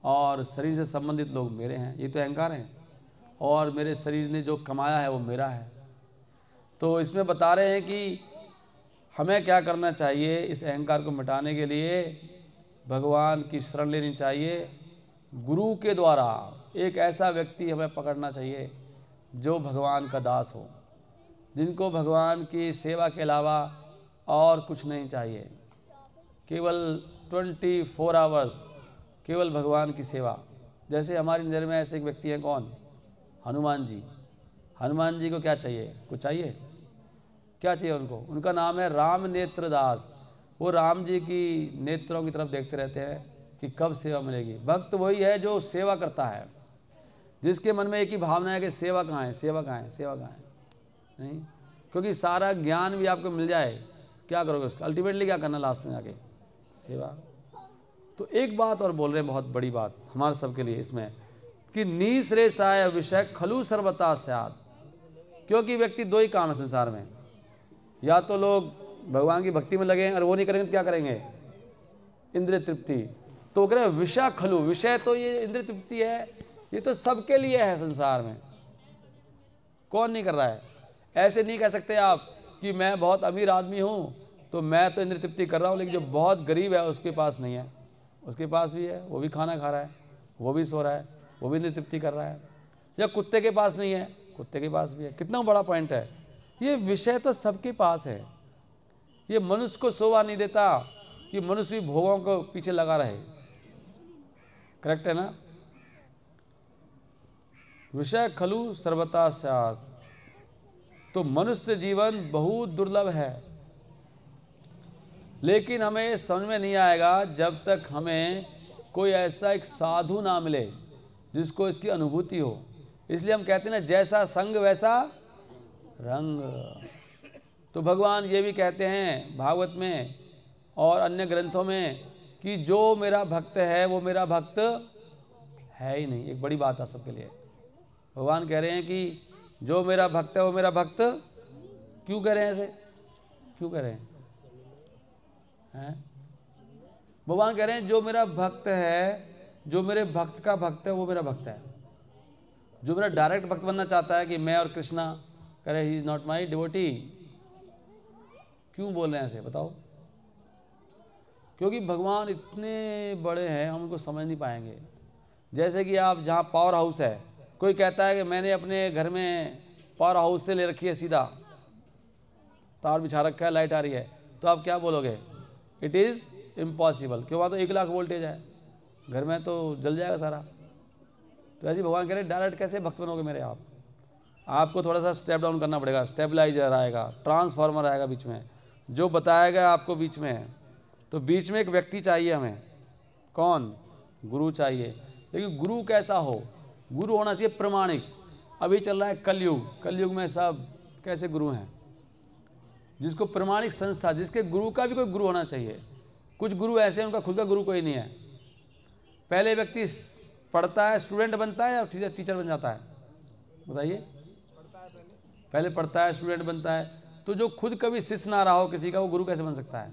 और शरीर से संबंधित लोग मेरे हैं, ये तो अहंकार है, और मेरे शरीर ने जो कमाया है वो मेरा है। तो इसमें बता रहे हैं कि हमें क्या करना चाहिए। इस अहंकार को मिटाने के लिए भगवान की शरण लेनी चाहिए। गुरु के द्वारा एक ऐसा व्यक्ति हमें पकड़ना चाहिए जो भगवान का दास हो, जिनको भगवान की सेवा के अलावा और कुछ नहीं चाहिए, केवल 24 आवर्स केवल भगवान की सेवा। जैसे हमारी नज़र में ऐसे एक व्यक्ति हैं, कौन? हनुमान जी। हनुमान जी को क्या चाहिए? कुछ चाहिए? क्या चाहिए उनको? उनका नाम है राम नेत्र दास। वो राम जी की नेत्रों की तरफ देखते रहते हैं कि कब सेवा मिलेगी। भक्त वही है जो सेवा करता है, जिसके मन में एक ही भावना है कि सेवा कहाँ है, सेवा कहाँ है, सेवा कहाँ है। नहीं, क्योंकि सारा ज्ञान भी आपको मिल जाए, क्या करोगे उसका? अल्टीमेटली क्या करना लास्ट में जाके? सेवा। तो एक बात और बोल रहे हैं, बहुत बड़ी बात हमारे सबके लिए इसमें, कि निःश्रेषाय विषय खलु सर्वथा स्यात्। क्योंकि व्यक्ति दो ही काम है संसार में, या तो लोग भगवान की भक्ति में लगे और वो नहीं करेंगे तो क्या करेंगे? इंद्रिय तृप्ति। तो कह रहे विषय खलु, विषय तो ये इंद्रिय तृप्ति है, ये तो सबके लिए है संसार में। कौन नहीं कर रहा है? ऐसे नहीं कह सकते आप कि मैं बहुत अमीर आदमी हूँ तो मैं तो इंद्रिय तृप्ति कर रहा हूँ, लेकिन जो बहुत गरीब है उसके पास नहीं है। उसके पास भी है, वो भी खाना खा रहा है, वो भी सो रहा है, वो भी इंद्रिय तृप्ति कर रहा है। या कुत्ते के पास नहीं है, कुत्ते के पास भी है। कितना बड़ा पॉइंट है। ये विषय तो सबके पास है। ये मनुष्य को शोभा नहीं देता कि मनुष्य भी भोगों को पीछे लगा रहे। करेक्ट है ना? विषय खलु सर्वथा स्यात्। तो मनुष्य जीवन बहुत दुर्लभ है, लेकिन हमें समझ में नहीं आएगा जब तक हमें कोई ऐसा एक साधु ना मिले जिसको इसकी अनुभूति हो। इसलिए हम कहते हैं ना, जैसा संग वैसा रंग। तो भगवान ये भी कहते हैं भागवत में और अन्य ग्रंथों में कि जो मेरा भक्त है वो मेरा भक्त है ही नहीं। एक बड़ी बात है सबके लिए। भगवान कह रहे हैं कि जो मेरा भक्त है वो मेरा भक्त। क्यों कह रहे हैं ऐसे? क्यों कह रहे हैं? भगवान कह रहे हैं जो मेरा भक्त है, जो मेरे भक्त का भक्त है वो मेरा भक्त है। जो मेरा डायरेक्ट भक्त बनना चाहता है कि मैं और कृष्णा, कह रहे he is not my devotee. क्यों बोल रहे हैं ऐसे? बताओ। क्योंकि भगवान इतने बड़े हैं हम उनको समझ नहीं पाएंगे। जैसे कि आप जहाँ पावर हाउस है, कोई कहता है कि मैंने अपने घर में पावर हाउस से ले रखी है, सीधा तार बिछा रखा है, लाइट आ रही है, तो आप क्या बोलोगे? It is impossible. क्यों? वहाँ तो 1 लाख वोल्टेज है, घर में तो जल जाएगा सारा। तो ऐसे भगवान कह रहे डायरेक्ट कैसे भक्त बनोगे मेरे आप? आपको थोड़ा सा स्टेप डाउन करना पड़ेगा। स्टेबलाइजर आएगा, ट्रांसफार्मर आएगा बीच में, जो बताएगा आपको बीच में है। तो बीच में एक व्यक्ति चाहिए हमें। कौन? गुरु चाहिए। लेकिन गुरु कैसा हो? गुरु होना चाहिए प्रमाणिक। अभी चल रहा है कलयुग। कलयुग में सब कैसे गुरु हैं? जिसको प्रमाणिक संस्था, जिसके गुरु का भी कोई गुरु होना चाहिए। कुछ गुरु ऐसे हैं उनका खुद का गुरु कोई नहीं है। पहले व्यक्ति पढ़ता है, स्टूडेंट बनता है, या टीचर बन जाता है? बताइए। पहले पढ़ता है, स्टूडेंट बनता है। तो जो खुद कभी शिष्य ना रहा हो किसी का, वो गुरु कैसे बन सकता है?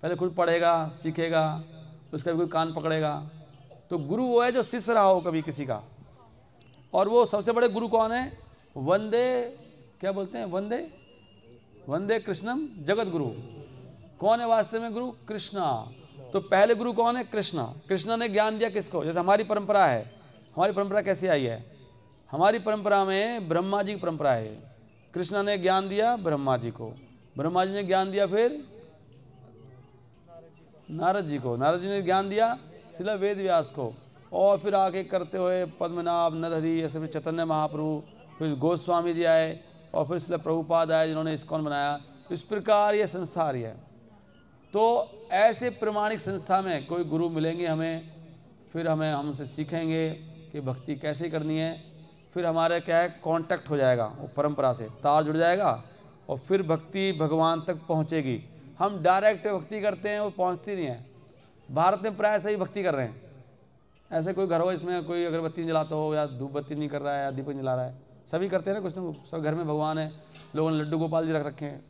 पहले खुद पढ़ेगा, सीखेगा, उसका भी कोई कान पकड़ेगा। तो गुरु वो है जो शिष्य रहा हो कभी किसी का। और वो सबसे बड़े गुरु कौन है? वंदे, क्या बोलते हैं? वंदे कृष्णम जगत गुरु। कौन है वास्तव में गुरु? कृष्णा। तो पहले गुरु कौन है? कृष्णा। कृष्णा ने ज्ञान दिया किसको? जैसे हमारी परंपरा है। हमारी परंपरा कैसे आई है? हमारी परंपरा में ब्रह्मा जी की परंपरा है। कृष्णा ने ज्ञान दिया ब्रह्मा जी को, ब्रह्मा जी ने ज्ञान दिया फिर नारद जी को, नारद जी ने ज्ञान दिया शिला वेद व्यास को, और फिर आगे करते हुए पद्मनाभ, नरहरि, ऐसे फिर चैतन्य महाप्रभु, फिर गोस्वामी जी आए, और फिर शिला प्रभुपाद आए जिन्होंने इस्कॉन बनाया। इस प्रकार ये संस्था आ रही है। तो ऐसे प्रमाणिक संस्था में कोई गुरु मिलेंगे हमें, फिर हम उनसे सीखेंगे कि भक्ति कैसे करनी है। फिर हमारे क्या है, कांटेक्ट हो जाएगा, वो परंपरा से तार जुड़ जाएगा और फिर भक्ति भगवान तक पहुंचेगी। हम डायरेक्ट भक्ति करते हैं, वो पहुंचती नहीं है। भारत में प्राय सही भक्ति कर रहे हैं। ऐसे कोई घर हो इसमें कोई अगरबत्ती जलाता हो या धूप बत्ती नहीं कर रहा है या दीपक जला रहा है, सभी करते हैं ना कुछ ना कुछ। सब घर में भगवान है, लोगों ने लड्डू गोपाल जी रख रखे हैं,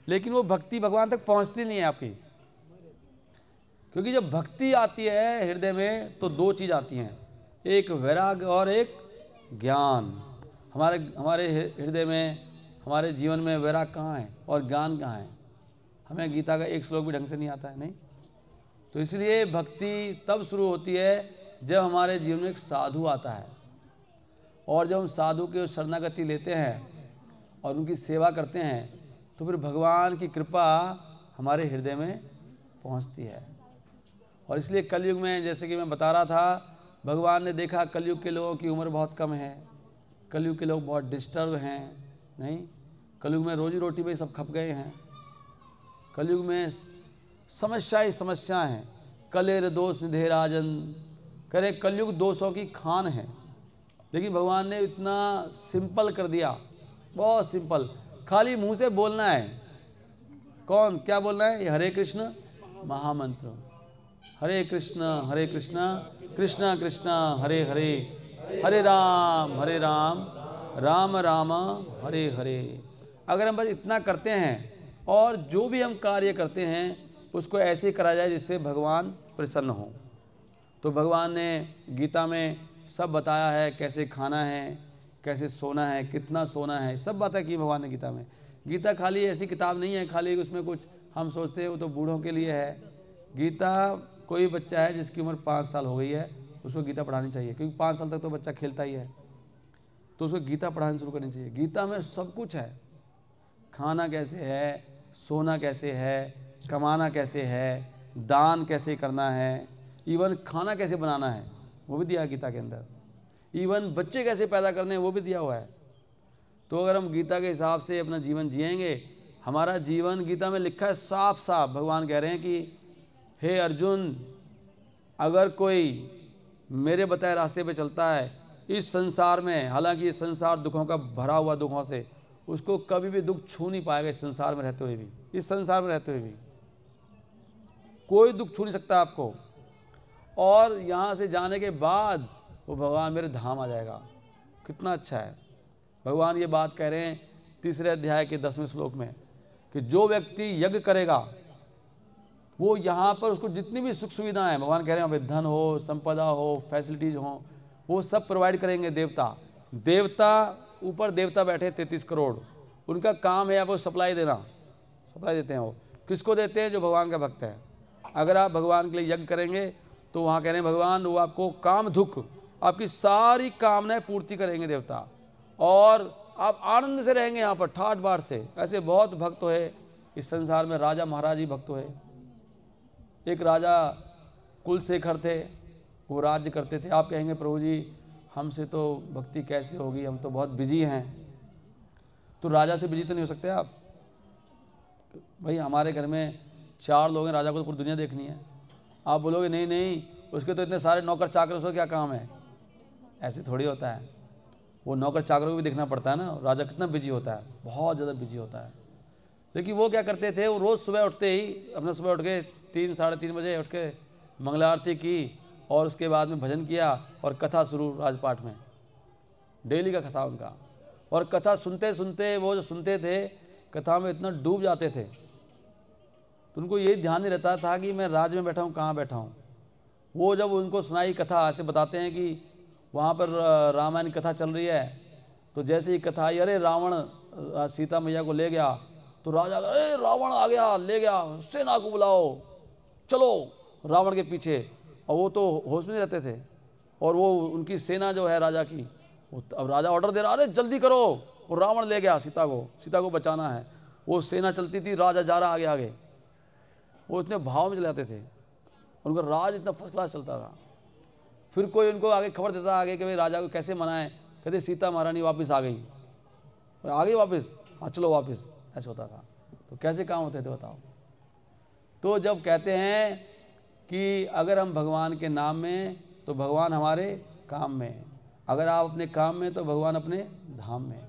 लेकिन वो भक्ति भगवान तक पहुंचती नहीं है आपकी। क्योंकि जब भक्ति आती है हृदय में तो दो चीज़ आती हैं, एक वैराग्य और एक ज्ञान। हमारे हृदय में, हमारे जीवन में वैराग्य कहाँ है और ज्ञान कहाँ है? हमें गीता का एक श्लोक भी ढंग से नहीं आता है, नहीं। तो इसलिए भक्ति तब शुरू होती है जब हमारे जीवन में एक साधु आता है, और जब हम साधु की शरणागति लेते हैं और उनकी सेवा करते हैं तो फिर भगवान की कृपा हमारे हृदय में पहुंचती है। और इसलिए कलयुग में, जैसे कि मैं बता रहा था, भगवान ने देखा कलयुग के लोगों की उम्र बहुत कम है, कलयुग के लोग बहुत डिस्टर्ब हैं, नहीं, कलयुग में रोजी रोटी में सब खप गए हैं, कलयुग में समस्या ही समस्या हैं। कलेर दोष निधे राजन, करे कलयुग दोषों की खान है। लेकिन भगवान ने इतना सिंपल कर दिया, बहुत सिंपल, खाली मुंह से बोलना है। कौन क्या बोलना है? ये हरे कृष्ण महामंत्र, हरे कृष्ण कृष्ण कृष्ण हरे हरे, हरे राम राम राम हरे हरे। अगर हम बस इतना करते हैं और जो भी हम कार्य करते हैं उसको ऐसे करा जाए जिससे भगवान प्रसन्न हो, तो भगवान ने गीता में सब बताया है, कैसे खाना है, कैसे सोना है, कितना सोना है, सब बातें की भगवान ने गीता में। गीता खाली ऐसी किताब नहीं है, खाली उसमें कुछ हम सोचते हैं वो तो बूढ़ों के लिए है। गीता कोई बच्चा है जिसकी उम्र 5 साल हो गई है, उसको गीता पढ़ानी चाहिए, क्योंकि 5 साल तक तो बच्चा खेलता ही है, तो उसको गीता पढ़ानी शुरू करनी चाहिए। गीता में सब कुछ है, खाना कैसे है, सोना कैसे है, कमाना कैसे है, दान कैसे करना है, इवन खाना कैसे बनाना है वो भी दिया है गीता के अंदर, इवन बच्चे कैसे पैदा करने हैं वो भी दिया हुआ है। तो अगर हम गीता के हिसाब से अपना जीवन जिएंगे, हमारा जीवन गीता में लिखा है साफ साफ, भगवान कह रहे हैं कि हे अर्जुन, अगर कोई मेरे बताए रास्ते पे चलता है इस संसार में, हालांकि ये संसार दुखों का भरा हुआ दुखों से, उसको कभी भी दुख छू नहीं पाएगा। इस संसार में रहते हुए भी, इस संसार में रहते हुए भी कोई दुख छू नहीं सकता आपको, और यहाँ से जाने के बाद वो भगवान मेरे धाम आ जाएगा। कितना अच्छा है। भगवान ये बात कह रहे हैं 3 अध्याय के 10वें श्लोक में कि जो व्यक्ति यज्ञ करेगा वो यहाँ पर उसको जितनी भी सुख सुविधाएं, भगवान कह रहे हैं हमें धन हो, संपदा हो, फैसिलिटीज हो, वो सब प्रोवाइड करेंगे देवता। ऊपर देवता बैठे 33 करोड़, उनका काम है आपको सप्लाई देना, सप्लाई देते हैं। वो किसको देते हैं? जो भगवान का भक्त है। अगर आप भगवान के लिए यज्ञ करेंगे तो वहाँ कह रहे हैं भगवान वो आपको काम दुख, आपकी सारी कामनाएं पूर्ति करेंगे देवता, और आप आनंद से रहेंगे यहाँ पर ठाठ बाट से। ऐसे बहुत भक्त है इस संसार में, राजा महाराज ही भक्त है। एक राजा कुलशेखर थे, वो राज्य करते थे। आप कहेंगे प्रभु जी हमसे तो भक्ति कैसे होगी, हम तो बहुत बिजी हैं। तो राजा से बिजी तो नहीं हो सकते आप भाई। हमारे घर में 4 लोग हैं, राजा को तो पूरी दुनिया देखनी है। आप बोलोगे नहीं नहीं उसके तो इतने सारे नौकर चाकर, उसको क्या काम है? ऐसे थोड़ी होता है। वो नौकर चाकरों को भी देखना पड़ता है ना। राजा कितना बिजी होता है, बहुत ज़्यादा बिजी होता है। लेकिन वो क्या करते थे, वो रोज़ सुबह उठते ही अपना सुबह उठ के 3 साढ़े 3 बजे उठ के मंगला आरती की, और उसके बाद में भजन किया और कथा शुरू राजपाट में, डेली का कथा उनका। और कथा सुनते सुनते वो जो सुनते थे कथा में इतना डूब जाते थे, तो उनको ये ध्यान नहीं रहता था कि मैं राज में बैठा हूँ, कहाँ बैठा हूँ। वो जब उनको सुनाई कथा, ऐसे बताते हैं कि वहाँ पर रामायण कथा चल रही है, तो जैसे ही कथा आई, अरे रावण सीता मैया को ले गया, तो राजा अरे रावण आ गया, ले गया, सेना को बुलाओ, चलो रावण के पीछे। और वो तो होश में नहीं रहते थे, और वो उनकी सेना जो है राजा की, अब राजा ऑर्डर दे रहा, अरे जल्दी करो, वो रावण ले गया सीता को बचाना है। वो सेना चलती थी, राजा जा रहा आगे आगे, वो इतने भाव में चले जाते थे, उनका राज इतना फर्स्ट क्लास चलता था। फिर कोई उनको आगे खबर देता आगे कि भाई राजा को कैसे मनाएं, कहते सीता महारानी वापस आ गई वापस, हाँ चलो वापस, ऐसे होता था। तो कैसे काम होते थे बताओ। तो जब कहते हैं कि अगर हम भगवान के नाम में तो भगवान हमारे काम में, अगर आप अपने काम में तो भगवान अपने धाम में।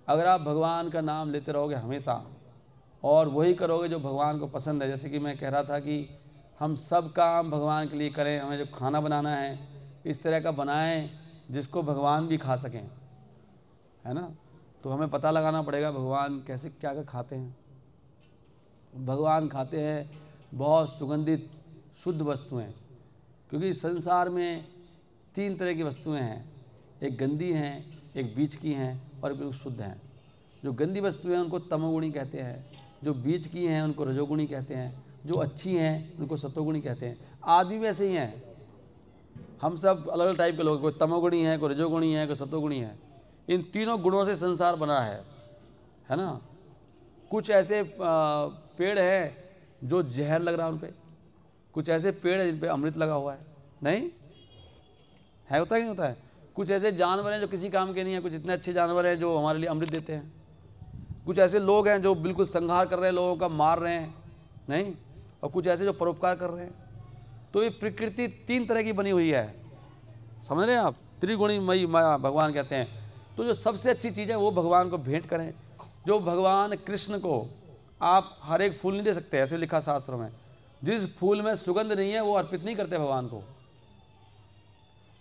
अगर आप भगवान का नाम लेते रहोगे हमेशा और वही करोगे जो भगवान को पसंद है, जैसे कि मैं कह रहा था कि हम सब काम भगवान के लिए करें, हमें जो खाना बनाना है इस तरह का बनाएं जिसको भगवान भी खा सकें, है ना। तो हमें पता लगाना पड़ेगा भगवान कैसे क्या क्या खाते हैं। भगवान खाते हैं बहुत सुगंधित शुद्ध वस्तुएं, क्योंकि संसार में 3 तरह की वस्तुएं हैं, एक गंदी हैं, एक बीच की हैं और बिल्कुल शुद्ध हैं। जो गंदी वस्तुएं हैं उनको तमोगुणी कहते हैं, जो बीच की हैं उनको रजोगुणी कहते हैं, जो अच्छी हैं उनको सतोगुणी कहते हैं। आदमी वैसे ही हैं, हम सब अलग अलग टाइप के लोग, कोई तमोगुणी है, कोई रजोगुणी है, कोई सतोगुणी है। इन तीनों गुणों से संसार बना है ना। कुछ ऐसे पेड़ हैं जो जहर लग रहा है उन पे, कुछ ऐसे पेड़ हैं जिन पे अमृत लगा हुआ है, नहीं है, होता ही नहीं होता है। कुछ ऐसे जानवर हैं जो किसी काम के नहीं हैं, कुछ इतने अच्छे जानवर हैं जो हमारे लिए अमृत देते हैं। कुछ ऐसे लोग हैं जो बिल्कुल संहार कर रहे हैं, लोगों का मार रहे हैं, नहीं, और कुछ ऐसे जो परोपकार कर रहे हैं। तो ये प्रकृति 3 तरह की बनी हुई है, समझ रहे हैं आप, त्रिगुणीमयी माया भगवान कहते हैं। तो जो सबसे अच्छी चीज़ है वो भगवान को भेंट करें। जो भगवान कृष्ण को आप हर एक फूल नहीं दे सकते, ऐसे लिखा शास्त्रों में, जिस फूल में सुगंध नहीं है वो अर्पित नहीं करते भगवान को।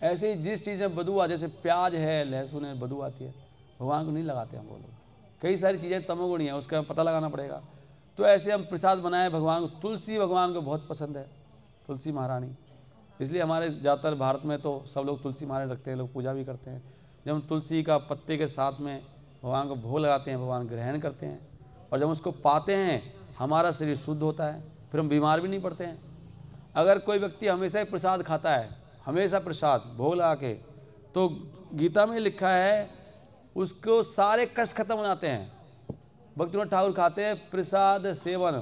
ऐसे ही जिस चीज़ में बदबू आ, जैसे प्याज है, लहसुन है, बदबू आती है, भगवान को नहीं लगाते हम वो लोग। कई सारी चीज़ें तमोगुणी है, उसका पता लगाना पड़ेगा। तो ऐसे हम प्रसाद बनाए भगवान को। तुलसी भगवान को बहुत पसंद है, तुलसी महारानी, इसलिए हमारे ज़्यादातर भारत में तो सब लोग तुलसी महारानी रखते हैं, लोग पूजा भी करते हैं। जब हम तुलसी का पत्ते के साथ में भगवान को भोग लगाते हैं, भगवान ग्रहण करते हैं, और जब उसको पाते हैं हमारा शरीर शुद्ध होता है, फिर हम बीमार भी नहीं पड़ते हैं। अगर कोई व्यक्ति हमेशा ही प्रसाद खाता है, हमेशा प्रसाद भोग लगा के, तो गीता में लिखा है उसको सारे कष्ट खत्म हो जाते हैं। भक्तिविनोद ठाकुर खाते हैं प्रसाद सेवन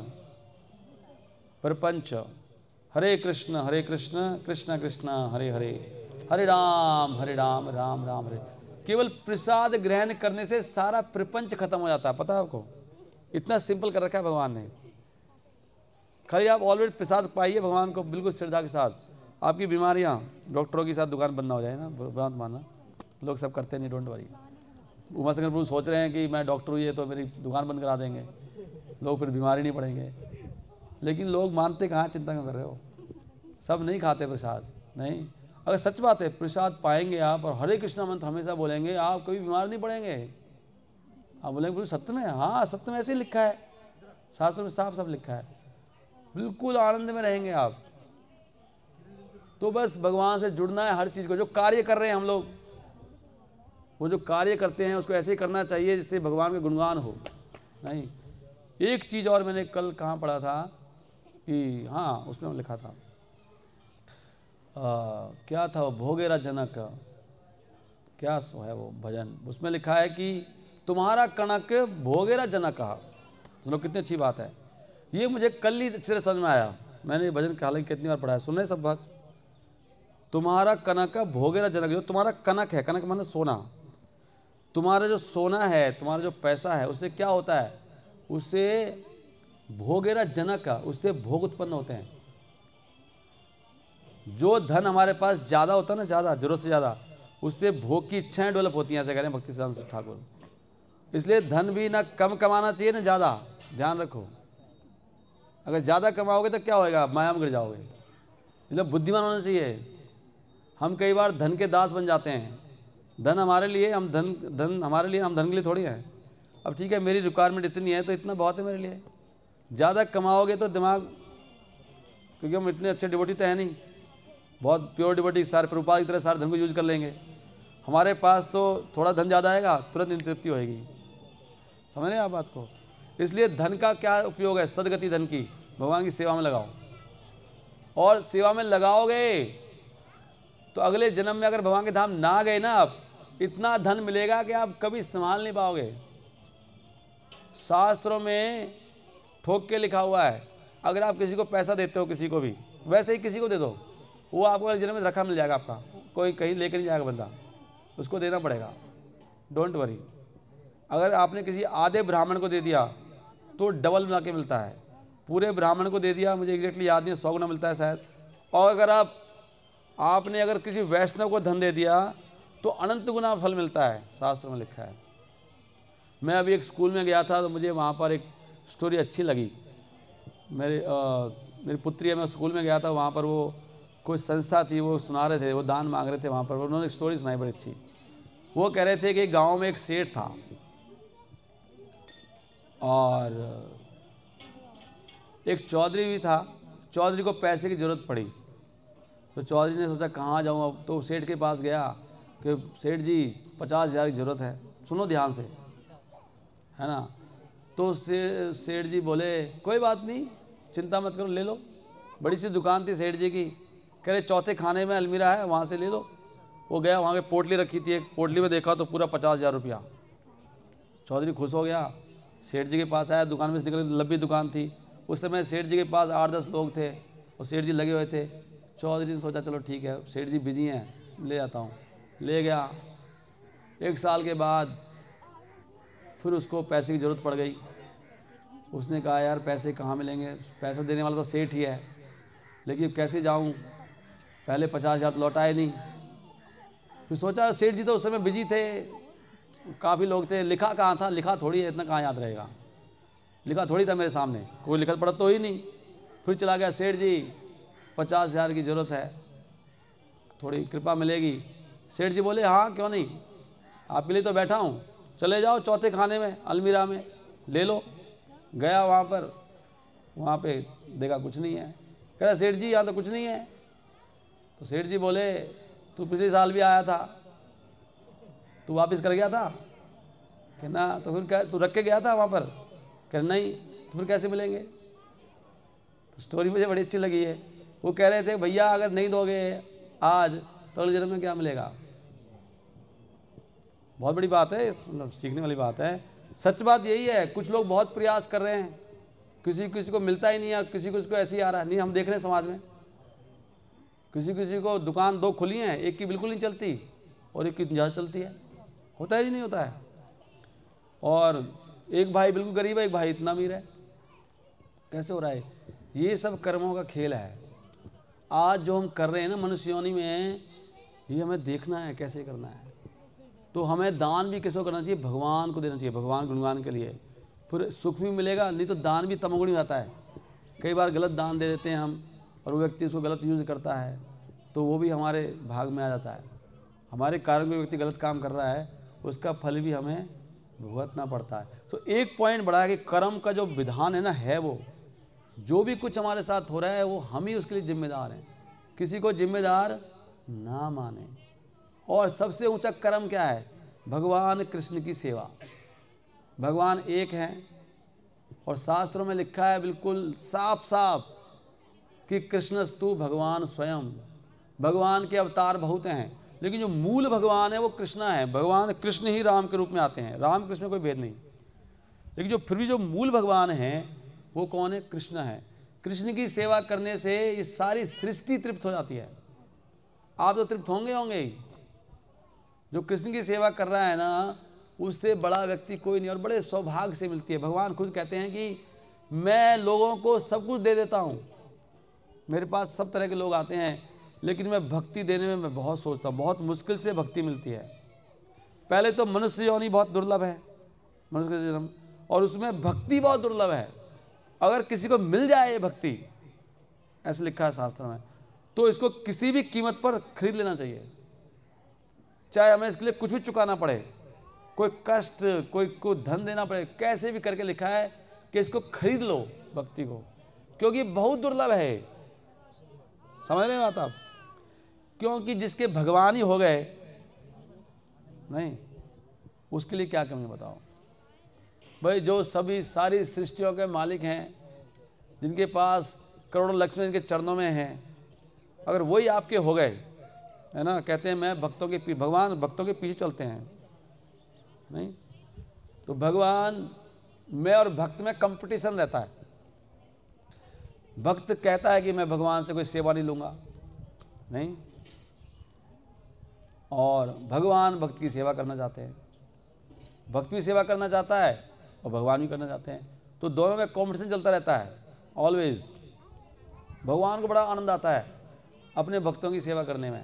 प्रपंच, हरे कृष्ण कृष्ण कृष्ण हरे हरे, हरे राम राम राम हरे। केवल प्रसाद ग्रहण करने से सारा प्रपंच खत्म हो जाता है, पता है आपको, इतना सिंपल कर रखा है भगवान ने। खाली आप ऑलरेडी प्रसाद पाइए भगवान को बिल्कुल श्रद्धा के साथ। आपकी बीमारियां डॉक्टरों के साथ दुकान बंद ना हो जाए ना, बात मानना, लोग सब करते नहीं, डोंट वरी। उमा शंकर प्रभु सोच रहे हैं कि मैं डॉक्टर हुई है तो मेरी दुकान बंद करा देंगे, लोग फिर बीमारी नहीं पड़ेंगे। लेकिन लोग मानते कहाँ, चिंता क्यों कर रहे हो। सब नहीं खाते प्रसाद, नहीं। अगर सच बात है प्रसाद पाएंगे आप और हरे कृष्णा मंत्र हमेशा बोलेंगे, आप कभी बीमार नहीं पड़ेंगे। आप बोलेंगे सत्य में, हाँ सत्य में ऐसे ही लिखा है, शास्त्र में साफ साफ लिखा है, बिल्कुल आनंद में रहेंगे आप। तो बस भगवान से जुड़ना है हर चीज़ को। जो कार्य कर रहे हैं हम लोग, वो जो कार्य करते हैं उसको ऐसे ही करना चाहिए जिससे भगवान का गुणगान हो। नहीं, एक चीज़ और मैंने कल कहाँ पढ़ा था कि हाँ उसमें लिखा था क्या था वो, भोगेरा जनक, क्या सो है वो भजन, उसमें लिखा है कि तुम्हारा कनक भोगेरा जनक। चलो कितनी अच्छी बात है, ये मुझे कल ही अच्छे से समझ में आया। मैंने ये भजन हालांकि कितनी बार पढ़ा है, सुन रहे सब भक्त। तुम्हारा कनक भोगेरा जनक, जो तुम्हारा कनक है, कनक माने सोना, तुम्हारा जो सोना है, तुम्हारा जो पैसा है, उससे क्या होता है, उससे भोगेरा जनक, उससे भोग उत्पन्न होते हैं। जो धन हमारे पास ज़्यादा होता है ना, ज़्यादा जरूरत से ज़्यादा, उससे भोग की इच्छाएं डेवलप होती हैं, ऐसे कह रहे हैं भक्ति सिद्धांत ठाकुर। इसलिए धन भी ना कम कमाना चाहिए ना ज़्यादा, ध्यान रखो। अगर ज़्यादा कमाओगे तो क्या होएगा, माया में गिर जाओगे। इसलिए बुद्धिमान होना चाहिए। हम कई बार धन के दास बन जाते हैं। धन हमारे लिए, हम धन हमारे लिए, हम धन के लिए थोड़ी हैं। अब ठीक है मेरी रिक्वायरमेंट इतनी है तो इतना बहुत है मेरे लिए। ज़्यादा कमाओगे तो दिमाग, क्योंकि हम इतने अच्छे डिवोटी तो है नहीं, बहुत प्योर डिवोटी, सारे प्रभुपाद की तरह सारे धन को यूज कर लेंगे। हमारे पास तो थोड़ा धन ज़्यादा आएगा, तुरंत तृप्ति होएगी। समझ रहे हैं आप बात को। इसलिए धन का क्या उपयोग है, सदगति धन की, भगवान की सेवा में लगाओ। और सेवा में लगाओगे तो अगले जन्म में अगर भगवान के धाम ना गए ना, आप इतना धन मिलेगा कि आप कभी संभाल नहीं पाओगे। शास्त्रों में ठोक के लिखा हुआ है, अगर आप किसी को पैसा देते हो, किसी को भी वैसे ही किसी को दे दो, वो आपको अगले जन्म में रखा मिल जाएगा। आपका कोई कहीं लेकर नहीं जाएगा बंदा, उसको देना पड़ेगा, डोंट वरी। अगर आपने किसी आधे ब्राह्मण को दे दिया तो डबल मिला के मिलता है। पूरे ब्राह्मण को दे दिया, मुझे एग्जैक्टली याद नहीं है, 100 गुना मिलता है शायद। और अगर आपने अगर किसी वैष्णव को धन दे दिया तो अनंत गुना फल मिलता है, शास्त्र में लिखा है। मैं अभी एक स्कूल में गया था तो मुझे वहाँ पर एक स्टोरी अच्छी लगी। मेरी पुत्री है, मैं स्कूल में गया था, वहाँ पर वो कोई संस्था थी, वो सुना रहे थे, वो दान मांग रहे थे वहाँ पर। उन्होंने एक स्टोरी सुनाई बड़ी अच्छी। वो कह रहे थे कि गांव में एक सेठ था और एक चौधरी भी था। चौधरी को पैसे की ज़रूरत पड़ी तो चौधरी ने सोचा कहाँ जाऊँ अब, तो सेठ के पास गया कि सेठ जी 50,000 की ज़रूरत है, सुनो ध्यान से, है ना। तो सेठ जी बोले कोई बात नहीं, चिंता मत करो, ले लो। बड़ी सी दुकान थी सेठ जी की। कह रहे चौथे खाने में अलमीरा है, वहाँ से ले लो। वो गया, वहाँ पे पोटली रखी थी, एक पोटली में देखा तो पूरा 50,000 रुपया। चौधरी खुश हो गया, सेठ जी के पास आया, दुकान में से निकल, लंबी दुकान थी। उस समय सेठ जी के पास 8-10 लोग थे और सेठ जी लगे हुए थे। चौधरी ने सोचा चलो ठीक है, सेठ जी बिजी हैं, ले आता हूँ। ले गया। 1 साल के बाद फिर उसको पैसे की ज़रूरत पड़ गई। उसने कहा यार पैसे कहाँ मिलेंगे, पैसा देने वाला तो सेठ ही है, लेकिन कैसे जाऊँ, पहले 50,000 तो लौटाए नहीं। फिर सोचा सेठ जी तो उस समय बिजी थे, काफ़ी लोग थे, लिखा कहाँ था, लिखा थोड़ी है, इतना कहाँ याद रहेगा, लिखा थोड़ी था मेरे सामने, कोई लिखा पढ़ा तो ही नहीं। फिर चला गया, सेठ जी 50,000 की ज़रूरत है, थोड़ी कृपा मिलेगी। सेठ जी बोले हाँ क्यों नहीं, आपके लिए तो बैठा हूँ, चले जाओ चौथे खाने में अलमीरा में ले लो। गया वहाँ पर, वहाँ पे देखा कुछ नहीं है। कह रहा सेठ जी यहाँ तो कुछ नहीं है। तो सेठ जी बोले तू पिछले साल भी आया था, तू वापस कर गया था? कि ना। तो फिर क्या तू रख के गया था वहाँ पर? कह नहीं। तो फिर कैसे मिलेंगे? तो स्टोरी मुझे बड़ी अच्छी लगी है। वो कह रहे थे भैया अगर नहीं दोगे आज तो अगले जन्म में क्या मिलेगा। बहुत बड़ी बात है, मतलब सीखने वाली बात है। सच बात यही है, कुछ लोग बहुत प्रयास कर रहे हैं, किसी को मिलता ही नहीं है, किसी को ऐसे ही आ रहा है। नहीं, हम देख रहे हैं समाज में किसी को दुकान 2 खुली हैं, एक की बिल्कुल नहीं चलती और एक की ज़्यादा चलती है। होता है जी नहीं होता है। और एक भाई बिल्कुल गरीब है, एक भाई इतना अमीर है। कैसे हो रहा है? ये सब कर्मों का खेल है। आज जो हम कर रहे हैं ना मनुष्य योनि में, ये हमें देखना है कैसे करना है। तो हमें दान भी किसको करना चाहिए? भगवान को देना चाहिए, भगवान गुणगान के लिए, फिर सुख भी मिलेगा। नहीं तो दान भी तमोगुणी होता है। कई बार गलत दान दे देते हैं हम और वो व्यक्ति उसको गलत यूज़ करता है तो वो भी हमारे भाग में आ जाता है। हमारे कारण में व्यक्ति गलत काम कर रहा है, उसका फल भी हमें भुगतना पड़ता है। तो एक पॉइंट बड़ा है कि कर्म का जो विधान है ना, है वो जो भी कुछ हमारे साथ हो रहा है वो हम ही उसके लिए जिम्मेदार हैं। किसी को जिम्मेदार ना माने। और सबसे ऊंचा कर्म क्या है? भगवान कृष्ण की सेवा। भगवान एक हैं और शास्त्रों में लिखा है बिल्कुल साफ साफ कि कृष्णस्तु भगवान स्वयं। भगवान के अवतार बहुत हैं लेकिन जो मूल भगवान है वो कृष्णा है। भगवान कृष्ण ही राम के रूप में आते हैं, राम कृष्ण में कोई भेद नहीं। लेकिन जो फिर भी जो मूल भगवान हैं वो कौन है? कृष्ण है। कृष्ण की सेवा करने से ये सारी सृष्टि तृप्त हो जाती है। आप तो तृप्त होंगे ही। जो कृष्ण की सेवा कर रहा है ना, उससे बड़ा व्यक्ति कोई नहीं और बड़े सौभाग्य से मिलती है। भगवान खुद कहते हैं कि मैं लोगों को सब कुछ दे देता हूँ, मेरे पास सब तरह के लोग आते हैं, लेकिन मैं भक्ति देने में मैं बहुत सोचता हूँ। बहुत मुश्किल से भक्ति मिलती है। पहले तो मनुष्य योनि बहुत दुर्लभ है, मनुष्य का जन्म, और उसमें भक्ति बहुत दुर्लभ है। अगर किसी को मिल जाए ये भक्ति, ऐसे लिखा है शास्त्र में, तो इसको किसी भी कीमत पर खरीद लेना चाहिए, चाहे हमें इसके लिए कुछ भी चुकाना पड़े, कोई कष्ट, कोई धन देना पड़े, कैसे भी करके लिखा है कि इसको खरीद लो भक्ति को, क्योंकि बहुत दुर्लभ है। समझ रहे हैं बात आप? क्योंकि जिसके भगवान ही हो गए नहीं, उसके लिए क्या कमी बताओ भाई। जो सभी सारी सृष्टियों के मालिक हैं, जिनके पास करोड़ों लक्ष्मी इनके चरणों में हैं, अगर वही आपके हो गए, है ना, कहते हैं मैं भक्तों के भगवान भक्तों के पीछे चलते हैं नहीं, तो भगवान में और भक्त में कंपटीशन रहता है। भक्त कहता है कि मैं भगवान से कोई सेवा नहीं लूंगा, नहीं, और भगवान भक्त की सेवा करना चाहते हैं। भक्त भी सेवा करना चाहता है और भगवान भी करना चाहते हैं, तो दोनों में कॉम्पिटिशन चलता रहता है। ऑलवेज। भगवान को बड़ा आनंद आता है अपने भक्तों की सेवा करने में,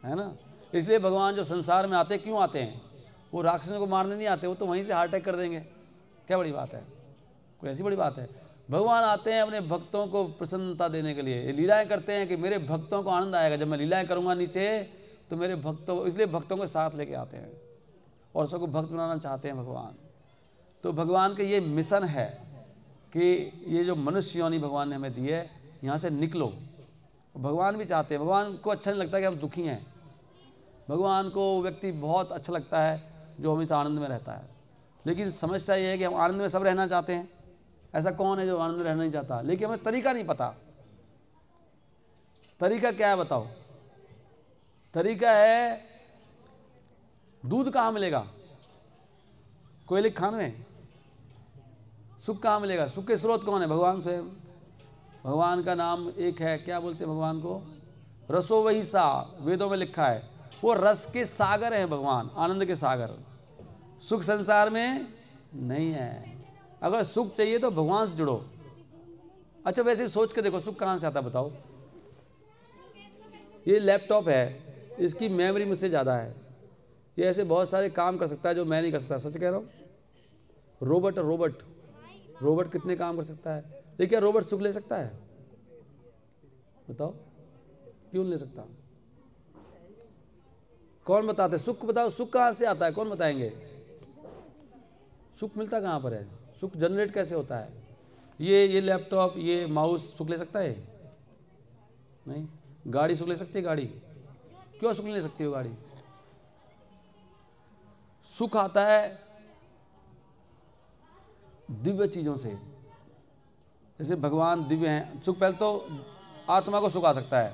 है ना। इसलिए भगवान जो संसार में आते क्यों आते हैं? वो राक्षसों को मारने नहीं आते, वो तो वहीं से हार्ट अटैक कर देंगे। क्या बड़ी बात है, कोई ऐसी बड़ी बात है? भगवान आते हैं अपने भक्तों को प्रसन्नता देने के लिए। ये लीलाएं करते हैं कि मेरे भक्तों को आनंद आएगा जब मैं लीलाएं करूंगा नीचे, तो मेरे भक्तों, इसलिए भक्तों को साथ लेके आते हैं और सबको भक्त बनाना चाहते हैं भगवान। तो भगवान का ये मिशन है कि ये जो मनुष्य योनि भगवान ने हमें दी है, यहाँ से निकलो। भगवान भी चाहते हैं, भगवान को अच्छा नहीं लगता कि हम दुखी हैं। भगवान को व्यक्ति बहुत अच्छा लगता है जो हमेशा आनंद में रहता है। लेकिन समस्या ये है कि हम आनंद में सब रहना चाहते हैं। ऐसा कौन है जो आनंद में रहना नहीं चाहता? लेकिन हमें तरीका नहीं पता। तरीका क्या है बताओ? तरीका है, दूध कहाँ मिलेगा? कोयले खान में। सुख कहाँ मिलेगा? सुख के स्रोत कौन है? भगवान स्वयं। भगवान का नाम एक है, क्या बोलते हैं भगवान को? रसो वही सा, वेदों में लिखा है। वो रस के सागर हैं भगवान, आनंद के सागर। सुख संसार में नहीं है। अगर सुख चाहिए तो भगवान से जुड़ो। अच्छा वैसे सोच के देखो, सुख कहाँ से आता है बताओ? ये लैपटॉप है, इसकी मेमोरी मुझसे ज़्यादा है। ये ऐसे बहुत सारे काम कर सकता है जो मैं नहीं कर सकता। सच कह रहा हूँ। रोबोट कितने काम कर सकता है, लेकिन क्या रोबोट सुख ले सकता है? बताओ, क्यों नहीं ले सकता? कौन बताते? सुख बताओ, सुख कहाँ से आता है? कौन बताएंगे? सुख मिलता कहाँ पर है? सुख जनरेट कैसे होता है? ये लैपटॉप, ये माउस सुख ले सकता है? नहीं। गाड़ी सुख ले सकती है? गाड़ी क्यों सुख ले सकती है गाड़ी? सुख आता है दिव्य चीजों से। जैसे भगवान दिव्य हैं। सुख पहले तो आत्मा को सुख आ सकता है।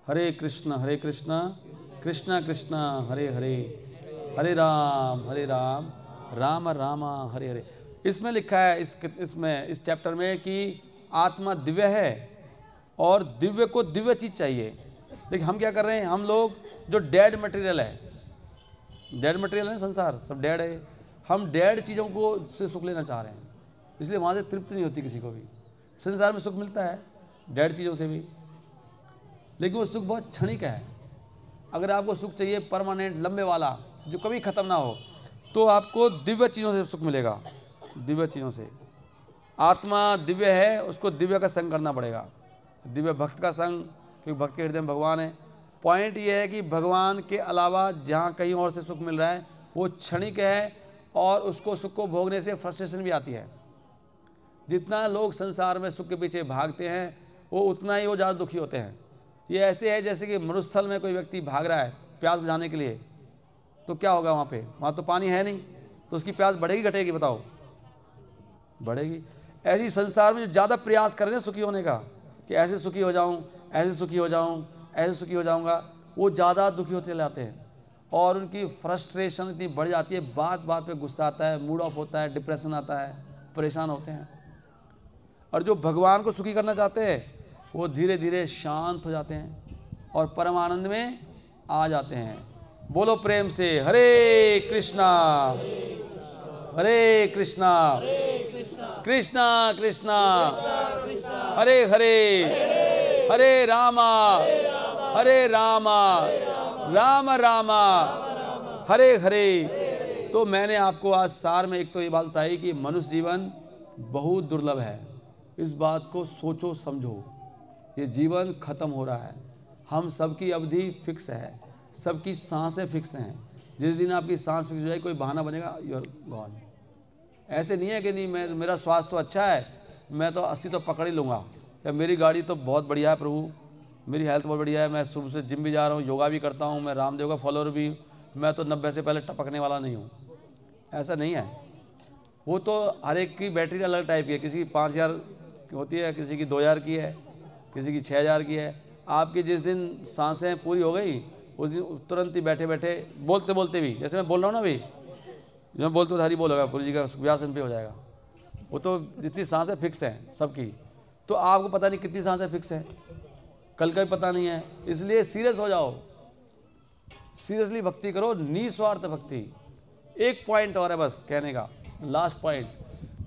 हरे कृष्ण कृष्ण कृष्ण हरे हरे, हरे राम राम राम हरे हरे। इसमें लिखा है इस चैप्टर में कि आत्मा दिव्य है और दिव्य को दिव्य चीज चाहिए। लेकिन हम क्या कर रहे हैं? हम लोग जो डेड मटेरियल है ना, संसार सब डेड है। हम डेड चीज़ों को से सुख लेना चाह रहे हैं, इसलिए वहाँ से तृप्ति नहीं होती किसी को भी। संसार में सुख मिलता है डेड चीज़ों से भी, लेकिन वो सुख बहुत क्षणिक है। अगर आपको सुख चाहिए परमानेंट, लंबे वाला, जो कभी ख़त्म ना हो, तो आपको दिव्य चीज़ों से सुख मिलेगा। दिव्य चीज़ों से। आत्मा दिव्य है, उसको दिव्य का संग करना पड़ेगा, दिव्य भक्त का संग, क्योंकि भक्त के हृदय में भगवान है। पॉइंट ये है कि भगवान के अलावा जहाँ कहीं और से सुख मिल रहा है वो क्षणिक है, और उसको सुख को भोगने से फ्रस्ट्रेशन भी आती है। जितना लोग संसार में सुख के पीछे भागते हैं, वो उतना ही वो ज़्यादा दुखी होते हैं। ये ऐसे है जैसे कि मरुस्थल में कोई व्यक्ति भाग रहा है प्यास बुझाने के लिए, तो क्या होगा वहाँ पे? वहाँ तो पानी है नहीं, तो उसकी प्यास बढ़ेगी घटेगी? बताओ, बढ़ेगी। ऐसी संसार में जो ज़्यादा प्रयास कर रहे हैं सुखी होने का, कि ऐसे सुखी हो जाऊँ, ऐसे सुखी हो जाऊँ, ऐसे सुखी हो जाऊँगा, वो ज़्यादा दुखी होते चले जाते हैं और उनकी फ्रस्ट्रेशन इतनी बढ़ जाती है, बात बात पे गुस्सा आता है, मूड ऑफ होता है, डिप्रेशन आता है, परेशान होते हैं। और जो भगवान को सुखी करना चाहते हैं वो धीरे धीरे शांत हो जाते हैं और परम आनंद में आ जाते हैं। बोलो प्रेम से हरे कृष्णा कृष्णा कृष्णा हरे हरे, हरे रामा राम रामा हरे हरे। तो मैंने आपको आज सार में एक तो ये बात बताई कि मनुष्य जीवन बहुत दुर्लभ है। इस बात को सोचो समझो, ये जीवन खत्म हो रहा है। हम सबकी अवधि फिक्स है, सबकी सांसें फिक्स हैं। जिस दिन आपकी सांस फिक्स हो जाए, कोई बहाना बनेगा, यू आर गॉन। ऐसे नहीं है कि नहीं मेरा स्वास्थ्य तो अच्छा है, मैं तो 80 तो पकड़ ही लूँगा, या मेरी गाड़ी तो बहुत बढ़िया है प्रभु, मेरी हेल्थ बहुत बढ़िया है, मैं सुबह से जिम भी जा रहा हूँ, योगा भी करता हूँ, मैं रामदेव का फॉलोअर भी, मैं तो 90 से पहले टपकने वाला नहीं हूँ। ऐसा नहीं है। वो तो हर एक की बैटरी अलग टाइप की है, किसी की 5000 होती है, किसी की 2000 की है, किसी की 6000 की है। आपकी जिस दिन सांसें पूरी हो गई उस दिन तुरंत ही बैठे बैठे बोलते बोलते भी, जैसे मैं बोल रहा हूँ ना अभी, जब मैं बोलते हरी बोल होगा, पुरी जी का व्यासन पे हो जाएगा। वो तो जितनी सांसें फिक्स हैं सबकी, तो आपको पता नहीं कितनी सांसें फिक्स हैं, कल का भी पता नहीं है। इसलिए सीरियस हो जाओ, सीरियसली भक्ति करो, निस्वार्थ भक्ति। एक पॉइंट और है बस कहने का, लास्ट पॉइंट,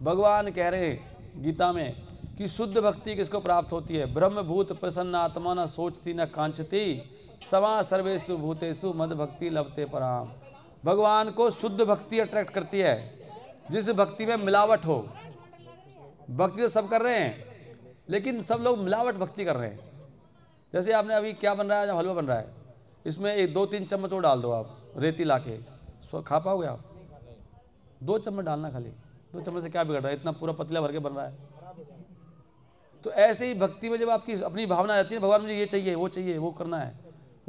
भगवान कह रहे हैं गीता में कि शुद्ध भक्ति किसको प्राप्त होती है? ब्रह्मभूत प्रसन्न आत्मा न सोचती न कांचती समा सर्वेषु भूतेषु मद भक्ति लभते पराम। भगवान को शुद्ध भक्ति अट्रैक्ट करती है, जिस भक्ति में मिलावट हो। भक्ति तो सब कर रहे हैं, लेकिन सब लोग मिलावट भक्ति कर रहे हैं। जैसे आपने अभी क्या बन रहा है, जब हलवा बन रहा है, इसमें 1-2-3 चम्मच और डाल दो आप रेती लाके, खा पाओगे आप? 2 चम्मच डालना खाली, 2 चम्मच से क्या बिगड़ रहा है? इतना पूरा पतला भर के बन रहा है। तो ऐसे ही भक्ति में जब आपकी अपनी भावना आती है, भगवान मुझे ये चाहिए, वो चाहिए, वो करना है,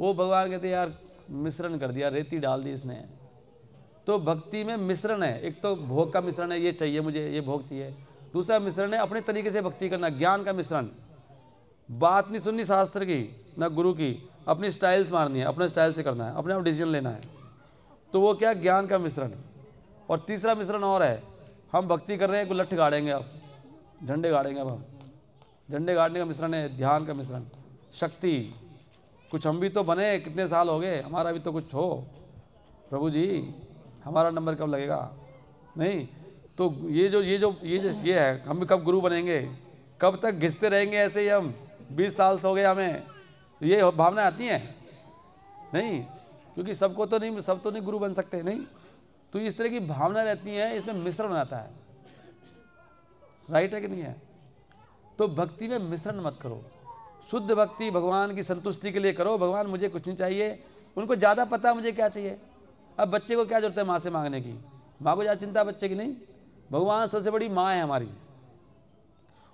वो भगवान कहते हैं यार मिश्रण कर दिया, रेती डाल दी इसने। तो भक्ति में मिश्रण है, एक तो भोग का मिश्रण है, ये चाहिए मुझे, ये भोग चाहिए। दूसरा मिश्रण है अपने तरीके से भक्ति करना, ज्ञान का मिश्रण। बात नहीं सुननी शास्त्र की ना गुरु की, अपनी स्टाइल्स मारनी है, अपने स्टाइल से करना है, अपने आप डिसीजन लेना है। तो वो क्या? ज्ञान का मिश्रण। और तीसरा मिश्रण और है, हम भक्ति कर रहे हैं, कोई लठ गाड़ेंगे, आप झंडे गाड़ेंगे। अब हम झंडे गाड़ने का मिश्रण है ध्यान का मिश्रण, शक्ति। कुछ हम भी तो बने, कितने साल हो गए, हमारा भी तो कुछ हो। प्रभु जी हमारा नंबर कब लगेगा? नहीं तो ये है, हम भी कब गुरु बनेंगे? कब तक घिसते रहेंगे ऐसे ही? हम 20 साल से हो गए हमें। तो ये भावना आती है नहीं, क्योंकि सबको तो नहीं, सब तो नहीं गुरु बन सकते, नहीं। तो इस तरह की भावना रहती है, इसमें मिश्रण आता है। राइट है कि नहीं है? तो भक्ति में मिश्रण मत करो। शुद्ध भक्ति भगवान की संतुष्टि के लिए करो। भगवान मुझे कुछ नहीं चाहिए, उनको ज़्यादा पता है मुझे क्या चाहिए। अब बच्चे को क्या जरूरत है माँ से मांगने की? माँ को ज़्यादा चिंता बच्चे की नहीं। भगवान सबसे बड़ी माँ है हमारी,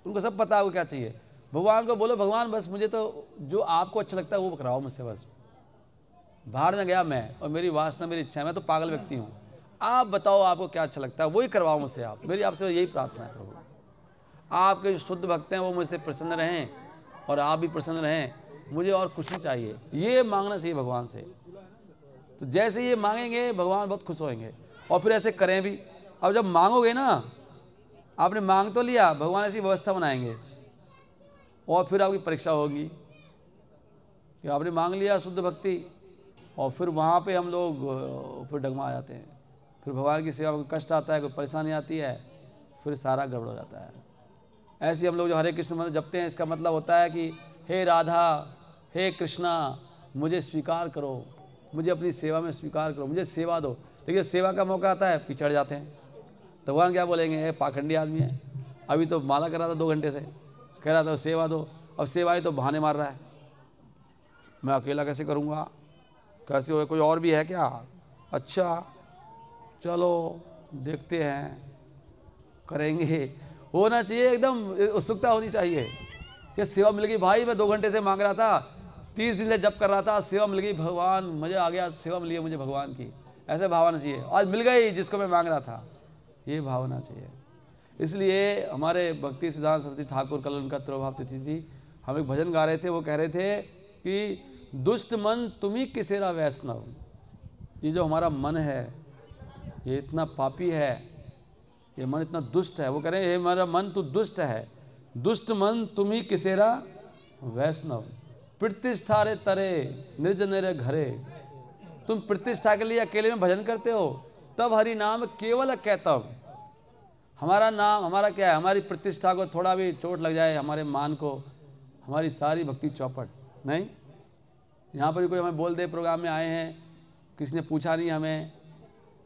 उनको सब पता है वो क्या चाहिए। भगवान को बोलो, भगवान बस मुझे तो जो आपको अच्छा लगता है वो कराओ मुझसे, बस। बाहर में गया मैं और मेरी वासना, मेरी इच्छा है, मैं तो पागल व्यक्ति हूँ, आप बताओ आपको क्या अच्छा लगता है, वही करवाओ मुझसे आप। मेरी आपसे यही प्रार्थना है प्रभु, आपके जो शुद्ध भक्त हैं वो मुझसे प्रसन्न रहें और आप भी प्रसन्न रहें, मुझे और कुछ नहीं चाहिए। ये मांगना चाहिए भगवान से। तो जैसे ये मांगेंगे भगवान बहुत खुश होंगे, और फिर ऐसे करें भी। अब जब मांगोगे ना, आपने मांग तो लिया, भगवान ऐसी व्यवस्था बनाएंगे और फिर आपकी परीक्षा होगी कि आपने मांग लिया शुद्ध भक्ति, और फिर वहाँ पे हम लोग फिर डगमा जाते हैं। फिर भगवान की सेवा में कष्ट आता है, कोई परेशानी आती है, फिर सारा गड़बड़ हो जाता है। ऐसे हम लोग जो हरे कृष्ण मंत्र जपते हैं, इसका मतलब होता है कि हे राधा, हे कृष्णा, मुझे स्वीकार करो, मुझे अपनी सेवा में स्वीकार करो, मुझे सेवा दो। देखिए सेवा का मौका आता है, पिछड़ जाते हैं। तो भगवान क्या बोलेंगे? हे पाखंडी आदमी है, अभी तो माला कर रहा था 2 घंटे से, कह रहा था सेवा दो, अब सेवा ही तो बहाने मार रहा है, मैं अकेला कैसे करूँगा, कैसे हो, कोई और भी है क्या? अच्छा चलो देखते हैं, करेंगे। होना चाहिए एकदम उत्सुकता होनी चाहिए कि सेवा मिल गई भाई, मैं 2 घंटे से मांग रहा था, 30 दिन से जप कर रहा था, सेवा मिल गई, भगवान मज़ा आ गया, सेवा मिली है मुझे भगवान की। ऐसे भावना चाहिए, आज मिल गई जिसको मैं मांग रहा था, ये भावना चाहिए। इसलिए हमारे भक्ति सिद्धांत सरस्वती ठाकुर, कल उनका तिरुभाव तिथि थी, हम एक भजन गा रहे थे, वो कह रहे थे कि दुष्ट मन तुम्ही किसेरा वैष्णव। ये जो हमारा मन है ये इतना पापी है, ये मन इतना दुष्ट है। वो कह रहे हैं, हमारा मन तो दुष्ट है, दुष्ट मन तुम्ही किसेरा वैष्णव। प्रतिष्ठा रे तरे निर्जन रे घरे। तुम प्रतिष्ठा के लिए अकेले में भजन करते हो, तब हरि नाम केवल कहतव। हमारा नाम, हमारा क्या है, हमारी प्रतिष्ठा को थोड़ा भी चोट लग जाए, हमारे मान को, हमारी सारी भक्ति चौपट। नहीं, यहाँ पर कोई हमें बोल दे, प्रोग्राम में आए हैं, किसी ने पूछा नहीं हमें,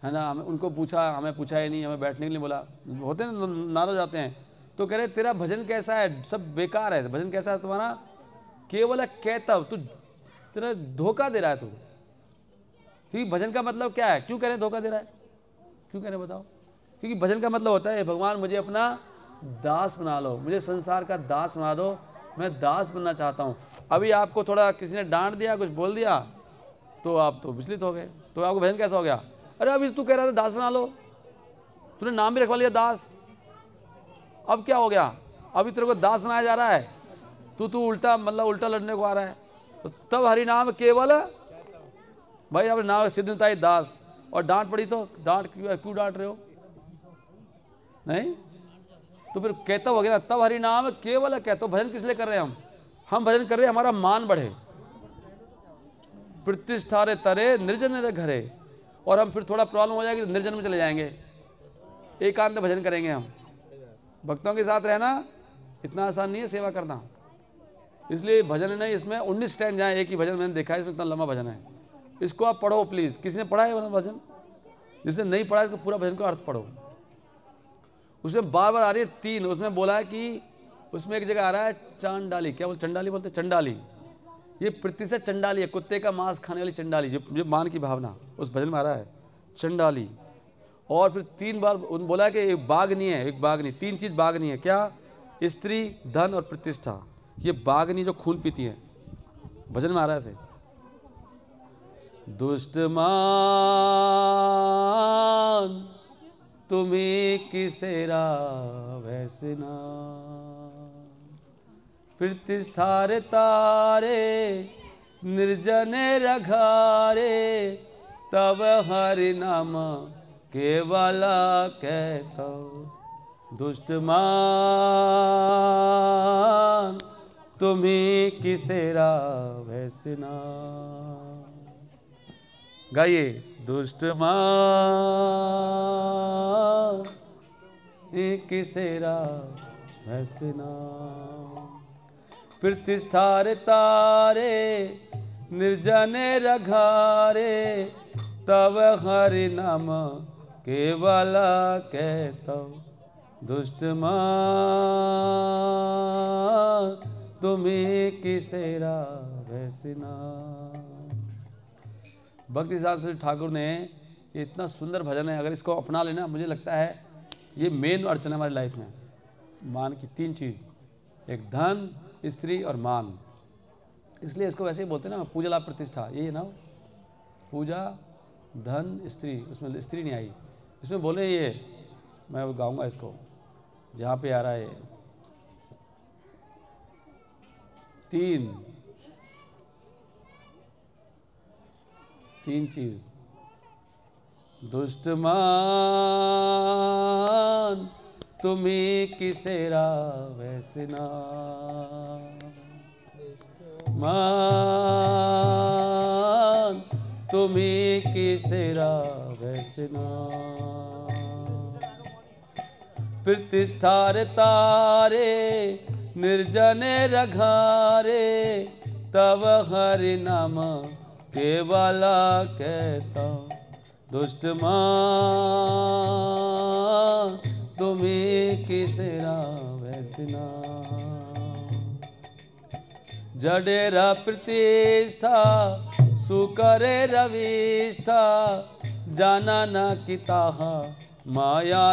है ना, हमें उनको पूछा, हमें पूछा ही नहीं, हमें बैठने के लिए बोला, होते हैं नाराज जाते हैं। तो कह रहे तेरा भजन कैसा है, सब बेकार है, भजन कैसा है तुम्हारा, केवल कहतव, तू तेरा धोखा दे रहा है तू। क्योंकि भजन का मतलब क्या है, क्यों कह रहे धोखा दे रहा है, क्यों कह रहे बताओ? क्योंकि भजन का मतलब होता है भगवान मुझे अपना दास बना लो, मुझे संसार का दास बना दो, मैं दास बनना चाहता हूँ। अभी आपको थोड़ा किसी ने डांट दिया, कुछ बोल दिया, तो आप तो विचलित हो गए, तो आपको भजन कैसा हो गया? अरे अभी तू कह रहा था दास बना लो, तूने नाम भी रखवा लिया दास, अब क्या हो गया? अभी तेरे को दास बनाया जा रहा है, तू उल्टा, मतलब उल्टा लड़ने को आ रहा है। तो तब हरि नाम केवल, भाई अब नाम सिद्धताई दास, और डांट पड़ी तो डांट क्यों डांट रहे हो? नहीं, तो फिर कहता हो गया, तब हरि नाम केवल कहते। भजन किस लिए कर रहे हैं हम भजन कर रहे हैं हमारा मान बढ़े, प्रतिष्ठा रे तरे निर्जन रे घरे। और हम फिर थोड़ा प्रॉब्लम हो जाएगी तो निर्जन में चले जाएंगे, एकांत भजन करेंगे हम। भक्तों के साथ रहना इतना आसान नहीं है सेवा करना, इसलिए भजन नहीं, इसमें 19 स्टैंड जाए, एक ही भजन मैंने देखा है, इसमें इतना लंबा भजन है। इसको आप पढ़ो प्लीज़। किसी ने पढ़ा है भजन? जिसने नहीं पढ़ा इसको पूरा भजन का अर्थ पढ़ो। उसमें बार बार आ रही है 3, उसमें बोला है कि उसमें एक जगह आ रहा है चांडाली, क्या बोल चंडाली बोलते हैं, चंडाली। ये प्रतिशत चंडाली है, कुत्ते का मांस खाने वाली चंडाली, जो मान की भावना उस भजन में आ रहा है, चंडाली। और फिर 3 बार उन बोला है कि एक बाघनी है, एक बाघनी, 3 चीज़ बाघनी है, क्या? स्त्री, धन और प्रतिष्ठा। ये बाघनी जो खून पीती है, भजन में आ रहा है ऐसे। दुष्ट मान तुम्हें किसेरा वैसना, प्रतिष्ठार तारे निर्जन रघारे, तब हरि नाम केवला कहता। दुष्ट मान तुम्हें किसेरा वैसना। गाइए। दुष्ट मान किसेरा वैसना, प्रतिष्ठार तारे निर्जन रघारे, तब हरि नाम केवल कहता। दुष्ट मान तुम्हें किसेरा वैसना। भक्ति शास्त्री ठाकुर ने ये इतना सुंदर भजन है, अगर इसको अपना लेना, मुझे लगता है ये मेन अड़चन है हमारी लाइफ में। मान की 3 चीज़, एक धन, स्त्री और मान। इसलिए इसको वैसे ही बोलते हैं ना, पूजा लाभ प्रतिष्ठा, यही है ना, पूजा धन स्त्री। उसमें स्त्री नहीं आई, इसमें बोले ये, मैं वो गाऊंगा इसको, जहाँ पे आ रहा है 3 चीज। दुष्ट मान तुम्हें किसेरा वैसना, मान तुम्हें किसेरा वैसना, प्रतिष्ठार तारे निर्जन रघारे, तब हरि नाम केवला कहता। दुष्ट मान तुम्हें किसेरा वैसना, जडेरा प्रतिष्ठा सुकरे रविष्ठा, जाना न किताहा माया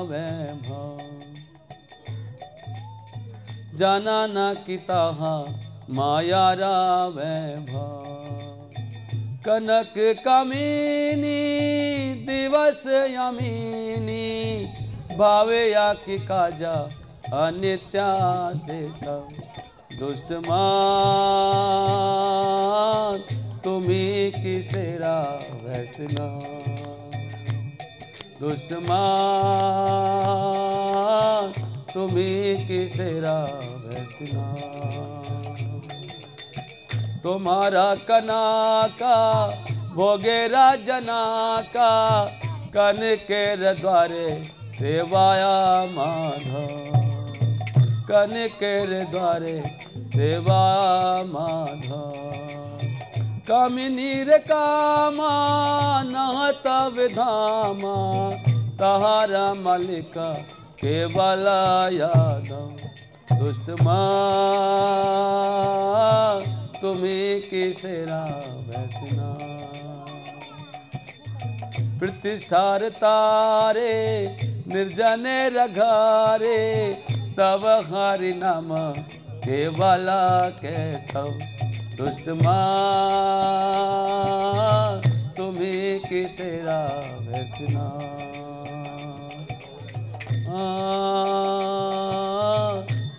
वैभव, जाना न किताहा माया वैभव। कनक कामिनी दिवस यमीनी, भावे या कि काजा अनित्या से सब। दुष्ट मान तुम्हें किसेरा वैसना, दुष्ट मान तुम्हें किसेरा वैसना। तुम्हारा कना का भोगेरा जना का, कन के द्वारे सेवाया माधव, कन के द्वारे सेवा माधव। कामिनी रे कामा नहत विधामा, तहारा मलिका केवला यादव। दुष्ट मान तुम्हें किसेरा वैसना, प्रतिष्ठार तारे निर्जन रघारे, तब हरि नाम केवला कहता। दुष्ट मान तुम्हें किसेरा वैसना,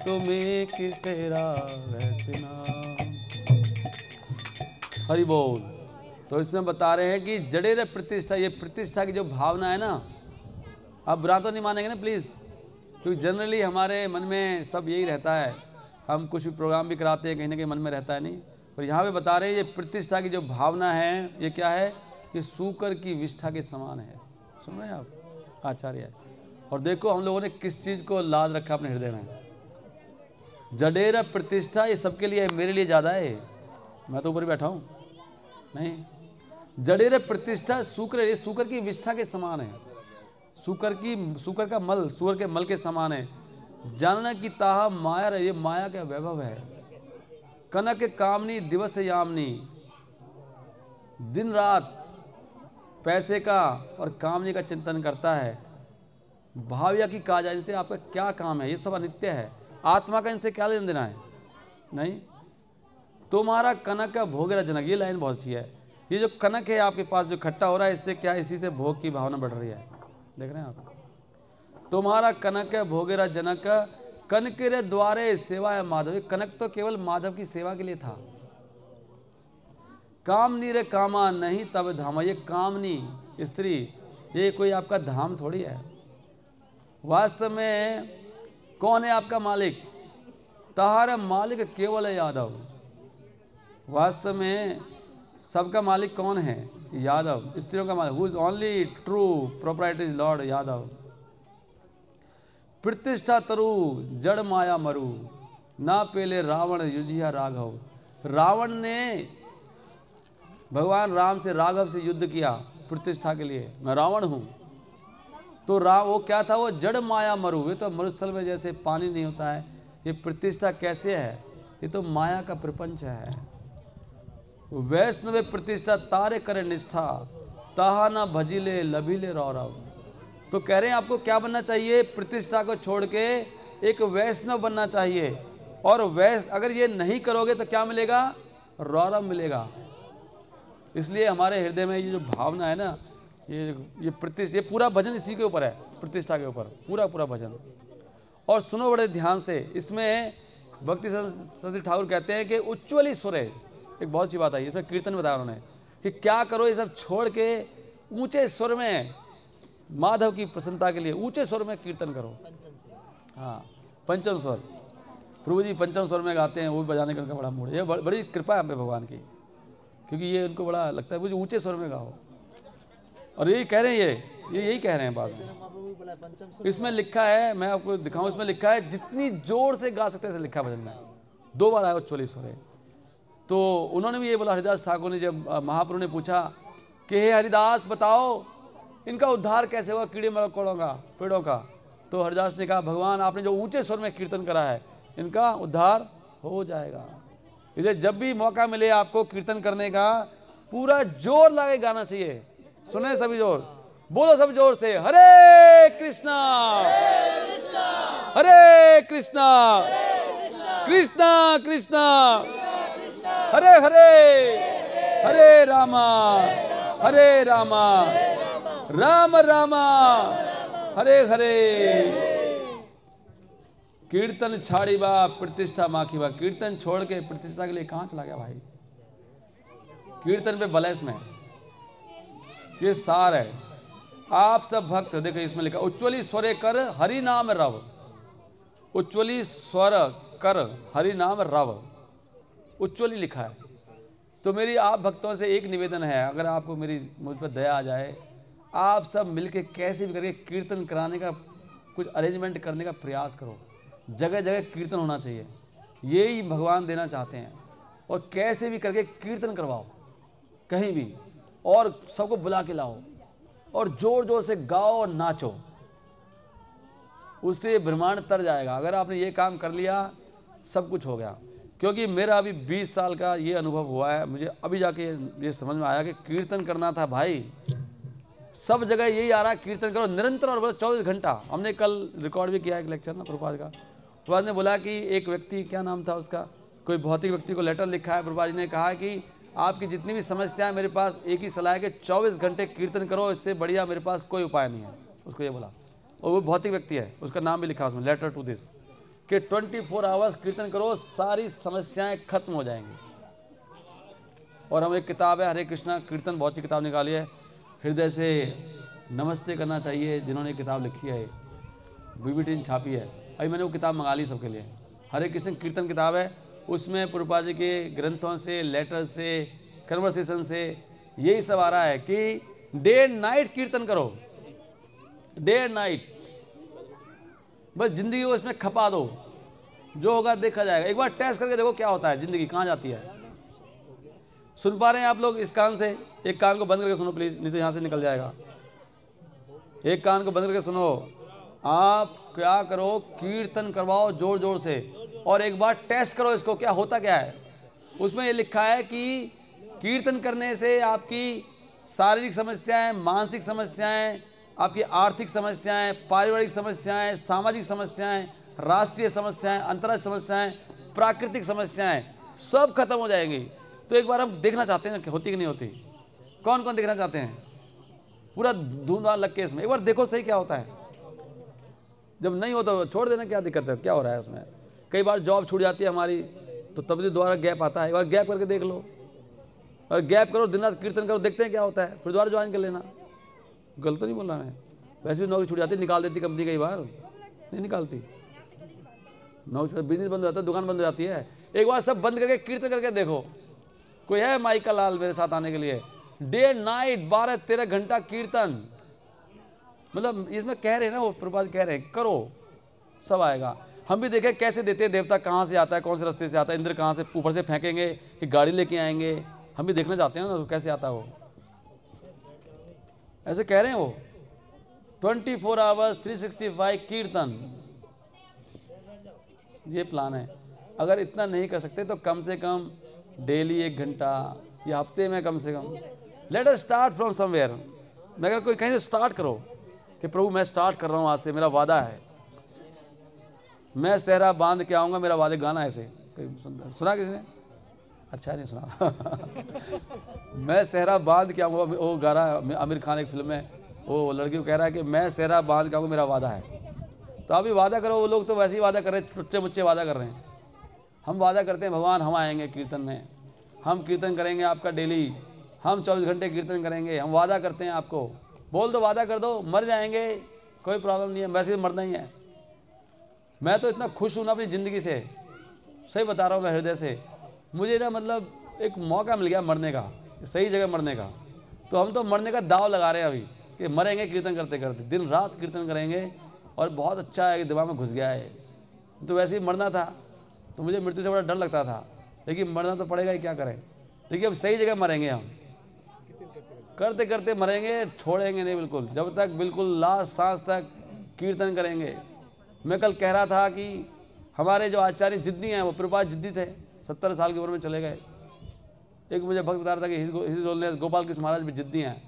तुम्हें किसेरा वैसना। हरि बोल। तो इसमें बता रहे हैं कि जडेर प्रतिष्ठा, ये प्रतिष्ठा की जो भावना है ना, आप बुरा तो नहीं मानेंगे ना प्लीज़, क्योंकि जनरली हमारे मन में सब यही रहता है। हम कुछ भी प्रोग्राम भी कराते हैं, कहीं ना कहीं मन में रहता है नहीं, पर यहाँ पे बता रहे हैं ये प्रतिष्ठा की जो भावना है, ये क्या है, ये सूकर की विष्ठा के समान है। सुन रहे हैं आप? आचार्य और देखो हम लोगों ने किस चीज़ को लाद रखा अपने हृदय में। जडेर प्रतिष्ठा ये सबके लिए है, मेरे लिए ज़्यादा है, मैं तो ऊपर ही बैठा हूँ। नहीं, जडेर प्रतिष्ठा सूकर, ये सूकर की विष्ठा के समान है, सूकर का मल, सूअर के मल के समान है। जानना की ताहा माया, ये माया का वैभव है। कनक कामनी दिवस यामनी, दिन रात पैसे का और कामनी का चिंतन करता है। भाव्या की कहा जाए, इनसे आपका क्या काम है, ये सब अनित्य है, आत्मा का इनसे क्या लेन देना है। नहीं, तुम्हारा कनक का भोग जनक, ये लाइन बहुत अच्छी है। ये जो कनक है आपके पास जो इकट्ठा हो रहा है, इससे क्या, इसी से भोग की भावना बढ़ रही है। देख रहे हैं आप, तुम्हारा कनक है भोगेरा जनक, कनक रे द्वारे सेवा है माधव। कनक तो केवल माधव की सेवा के लिए था। कामनी रे कामा नहीं तब धामा, ये कामनी स्त्री ये कोई आपका धाम थोड़ी है। वास्तव में कौन है आपका मालिक? तहारा मालिक केवल है यादव। वास्तव में सबका मालिक कौन है? यादव। स्त्रियों का मालिक, who is only true proprietor is Lord Yadav. प्रतिष्ठा तरु जड़ माया मरु, ना पेले रावण युजिया राघव। रावण ने भगवान राम से, राघव से युद्ध किया प्रतिष्ठा के लिए, मैं रावण हूँ। तो वो क्या था? वो जड़ माया मरु। ये तो मरुस्थल में जैसे पानी नहीं होता है, ये प्रतिष्ठा कैसे है? ये तो माया का प्रपंच है। वैष्णव प्रतिष्ठा तारे करे निष्ठा, ताहा ना भजिले लभिले रौरव। तो कह रहे हैं आपको क्या बनना चाहिए? प्रतिष्ठा को छोड़ के एक वैष्णव बनना चाहिए। और अगर ये नहीं करोगे तो क्या मिलेगा? रौरव मिलेगा। इसलिए हमारे हृदय में ये जो भावना है ना, ये पूरा भजन इसी के ऊपर है, प्रतिष्ठा के ऊपर पूरा भजन। और सुनो बड़े ध्यान से, इसमें भक्ति सरस्वती ठाकुर कहते हैं कि उच्चवली सुर है। एक बहुत अच्छी बात आई, इसमें कीर्तन बताया उन्होंने कि क्या करो, ये सब छोड़ के ऊंचे स्वर में माधव की प्रसन्नता के लिए ऊंचे स्वर में कीर्तन करो। हाँ, पंचम स्वर प्रभु जी पंचम स्वर में गाते हैं, वो बजाने का उनका बड़ा मूड है। ये बड़ी कृपा है हमें भगवान की, क्योंकि ये उनको बड़ा लगता है मुझे ऊंचे स्वर में गाओ। और यही कह रहे हैं, ये यही कह रहे हैं बाद में। इसमें लिखा है, मैं आपको दिखाऊं, इसमें लिखा है जितनी जोर से गा सकते हैं लिखा है भजन में। 2 बार आया उच्चवली स्वर है। तो उन्होंने भी ये बोला, हरिदास ठाकुर ने, जब महाप्रभु ने पूछा कि हे हरिदास बताओ इनका उद्धार कैसे हुआ कीड़े मकोड़ों का, पेड़ों का। तो हरिदास ने कहा, भगवान आपने जो ऊंचे स्वर में कीर्तन करा है, इनका उद्धार हो जाएगा। इसलिए जब भी मौका मिले आपको कीर्तन करने का, पूरा जोर लगा गाना चाहिए। सुने सभी जोर, बोलो सब जोर से, हरे कृष्णा हरे कृष्णा कृष्णा कृष्णा हरे हरे, हरे रामा राम रामा हरे हरे। कीर्तन छाड़ी बा प्रतिष्ठा माखी बा। कीर्तन छोड़ के प्रतिष्ठा के लिए कहां चला गया भाई? कीर्तन पे बलैस में ये सार है। आप सब भक्त देखो, इसमें लिखा उच्चवली स्वरे कर हरि नाम रव। उच्चवली स्वर कर हरि नाम रव, उच्चवली लिखा है। तो मेरी आप भक्तों से एक निवेदन है, अगर आपको मुझ पर दया आ जाए, आप सब मिलके कैसे भी करके कीर्तन कराने का कुछ अरेंजमेंट करने का प्रयास करो। जगह जगह कीर्तन होना चाहिए, यही भगवान देना चाहते हैं। और कैसे भी करके कीर्तन करवाओ कहीं भी, और सबको बुला के लाओ और जोर जोर से गाओ और नाचो, उससे ब्रह्मांड तर जाएगा। अगर आपने ये काम कर लिया, सब कुछ हो गया। क्योंकि मेरा अभी 20 साल का ये अनुभव हुआ है, मुझे अभी जाके ये समझ में आया कि कीर्तन करना था भाई। सब जगह यही आ रहा है, कीर्तन करो निरंतर, और बोला 24 घंटा। हमने कल रिकॉर्ड भी किया एक लेक्चर ना प्रभुपाद का। प्रभुपाद ने बोला कि एक व्यक्ति, क्या नाम था उसका, कोई भौतिक व्यक्ति को लेटर लिखा है। प्रभुपाद जी ने कहा कि आपकी जितनी भी समस्याएं, मेरे पास एक ही सलाह है कि 24 घंटे कीर्तन करो, इससे बढ़िया मेरे पास कोई उपाय नहीं है। उसको ये बोला, और वो भौतिक व्यक्ति है, उसका नाम भी लिखा उसमें, लेटर टू दिस, कि 24 आवर्स कीर्तन करो, सारी समस्याएं खत्म हो जाएंगी। और हम एक किताब है हरे कृष्णा कीर्तन, बहुत सी किताब निकाली है, हृदय से नमस्ते करना चाहिए जिन्होंने किताब लिखी है, बीबीटी ने छापी है। अभी मैंने वो किताब मंगा ली सबके लिए, हरे कृष्ण कीर्तन किताब है। उसमें प्रभुपाद जी के ग्रंथों से, लेटर से, कन्वर्सेशन से यही सब आ रहा है कि डे एंड नाइट कीर्तन करो, डे एंड नाइट। बस ज़िंदगी को इसमें खपा दो, जो होगा देखा जाएगा। एक बार टेस्ट करके देखो क्या होता है, ज़िंदगी कहाँ जाती है। सुन पा रहे हैं आप लोग इस कान से? एक कान को बंद करके सुनो प्लीज़, नहीं तो यहाँ से निकल जाएगा। एक कान को बंद करके सुनो। आप क्या करो, कीर्तन करवाओ जोर जोर से, और एक बार टेस्ट करो इसको क्या होता क्या है। उसमें ये लिखा है कि कीर्तन करने से आपकी शारीरिक समस्याएं, मानसिक समस्याएं, आपकी आर्थिक समस्याएं, पारिवारिक समस्याएं, सामाजिक समस्याएं, राष्ट्रीय समस्याएं, अंतर्राष्ट्रीय समस्याएं, प्राकृतिक समस्याएं सब खत्म हो जाएंगी। तो एक बार हम देखना चाहते हैं कि होती कि नहीं होती। कौन कौन देखना चाहते हैं? पूरा धुंधला लग के इसमें एक बार देखो सही क्या होता है। जब नहीं हो तो छोड़ देना, क्या दिक्कत है, क्या हो रहा है उसमें। कई बार जॉब छूट जाती है हमारी, तो तब भी दोबारा गैप आता है। एक बार गैप करके देख लो, और गैप करो, दिन रात कीर्तन करो, देखते हैं क्या होता है, फिर दोबारा ज्वाइन कर लेना। गलत तो नहीं बोल रहा मैं। वैसे भी नौकरी छूट जाती, निकाल देती कंपनी, कई बार नहीं निकालती, नौकरी, बिजनेस बंद हो जाता है, दुकान बंद हो जाती है। एक बार सब बंद करके कीर्तन करके देखो। कोई है माइक का लाल मेरे साथ आने के लिए? डे नाइट 12-13 घंटा कीर्तन, मतलब इसमें कह रहे हैं ना, वो प्रभात कह रहे हैं करो, सब आएगा। हम भी देखें कैसे देते हैं, देवता कहाँ से आता है, कौन से रास्ते से आता है, इंद्र कहाँ से ऊपर से फेंकेंगे कि गाड़ी लेके आएंगे, हम भी देखना चाहते हैं ना कैसे आता है वो। ऐसे कह रहे हैं वो 24 आवर्स 365 कीर्तन, ये प्लान है। अगर इतना नहीं कर सकते तो कम से कम डेली 1 घंटा या हफ्ते में कम से कम। Let us start from somewhere. मैं अगर कोई कहीं से स्टार्ट करो कि प्रभु मैं स्टार्ट कर रहा हूँ आज से, मेरा वादा है, मैं सेहरा बांध के आऊँगा, मेरा वादे। गाना ऐसे सुना किसने? अच्छा नहीं सुना। मैं सेहरा बांध के आऊँगा, वो गा रहा है आमिर खान एक फिल्म में, वो लड़की को कह रहा है कि मैं सेहरा बांध के आऊँगा, मेरा वादा है। तो अभी वादा करो, वो लोग तो वैसे ही वादा कर रहे हैं, टुच्चे मुच्चे वादा कर रहे हैं। हम वादा करते हैं भगवान हम आएंगे कीर्तन में, हम कीर्तन करेंगे आपका डेली, हम 24 घंटे कीर्तन करेंगे, हम वादा करते हैं आपको। बोल दो, वादा कर दो, मर जाएंगे कोई प्रॉब्लम नहीं है, वैसे मरना ही है। मैं तो इतना खुश हूँ ना अपनी ज़िंदगी से, सही बता रहा हूँ मैं हृदय से। मुझे ना मतलब एक मौका मिल गया मरने का, सही जगह मरने का। तो हम तो मरने का दाव लगा रहे हैं अभी कि मरेंगे कीर्तन करते करते, दिन रात कीर्तन करेंगे। और बहुत अच्छा है कि दिमाग में घुस गया है। तो वैसे ही मरना था, तो मुझे मृत्यु से बड़ा डर लगता था, लेकिन मरना तो पड़ेगा ही, क्या करें। देखिए अब सही जगह मरेंगे, हम करते करते मरेंगे, छोड़ेंगे नहीं बिल्कुल, जब तक बिल्कुल लास्ट सांस तक कीर्तन करेंगे। मैं कल कह रहा था कि हमारे जो आचार्य जिद्दी हैं, वो प्रभुपाद जिद्दी थे, 70 साल की उम्र में चले गए। एक मुझे भक्त बता रहा था कि हिज होलीनेस गोपाल कृष्ण महाराज भी जिद्दी हैं,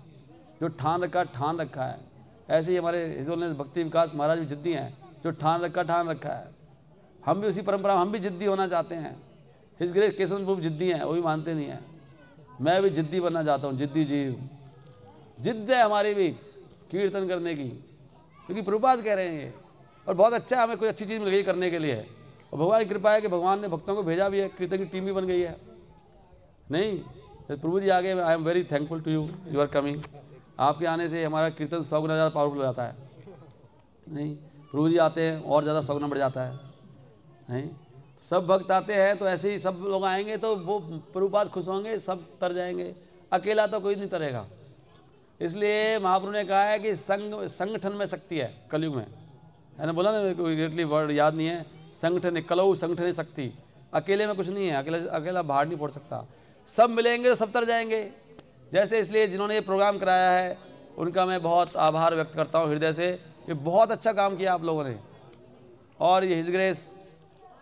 जो ठान रखा है। ऐसे ही हमारे हिज होलीनेस भक्ति विकास महाराज भी जिद्दी हैं, जो ठान रखा है। हम भी उसी परंपरा, हम भी जिद्दी होना चाहते हैं। हिज ग्रेस केशव प्रभु जिद्दी हैं, वो भी मानते नहीं हैं। मैं भी जिद्दी बनना चाहता हूँ, जिद्दी जीव। जिद्द है हमारी भी कीर्तन करने की, क्योंकि प्रभुपाद कह रहे हैं ये। और बहुत अच्छा है, हमें कोई अच्छी चीज़ मिल गई करने के लिए। और भगवान की कृपा है कि भगवान ने भक्तों को भेजा भी है, कीर्तन की टीम भी बन गई है। नहीं प्रभु जी आगे, I am very thankful to you, you are coming. आपके आने से हमारा कीर्तन 100 गुना ज़्यादा पावरफुल हो जाता है। नहीं प्रभु जी आते हैं और ज़्यादा 100 गुना बढ़ जाता है। नहीं सब भक्त आते हैं तो ऐसे ही सब लोग आएंगे तो वो प्रभुपाद खुश होंगे, सब तर जाएंगे। अकेला तो कोई नहीं तरेगा। इसलिए महाप्रभु ने कहा है कि संगठन में शक्ति है कलयुग में, है ना, बोला ना, कोई एग्जैक्टली वर्ड याद नहीं है। संगठन, कलऊ संगठन शक्ति, अकेले में कुछ नहीं है, अकेला बाहर नहीं फोड़ सकता। सब मिलेंगे तो सब तर जाएंगे। जैसे इसलिए जिन्होंने ये प्रोग्राम कराया है उनका मैं बहुत आभार व्यक्त करता हूँ हृदय से। ये बहुत अच्छा काम किया आप लोगों ने। और ये हिज ग्रेस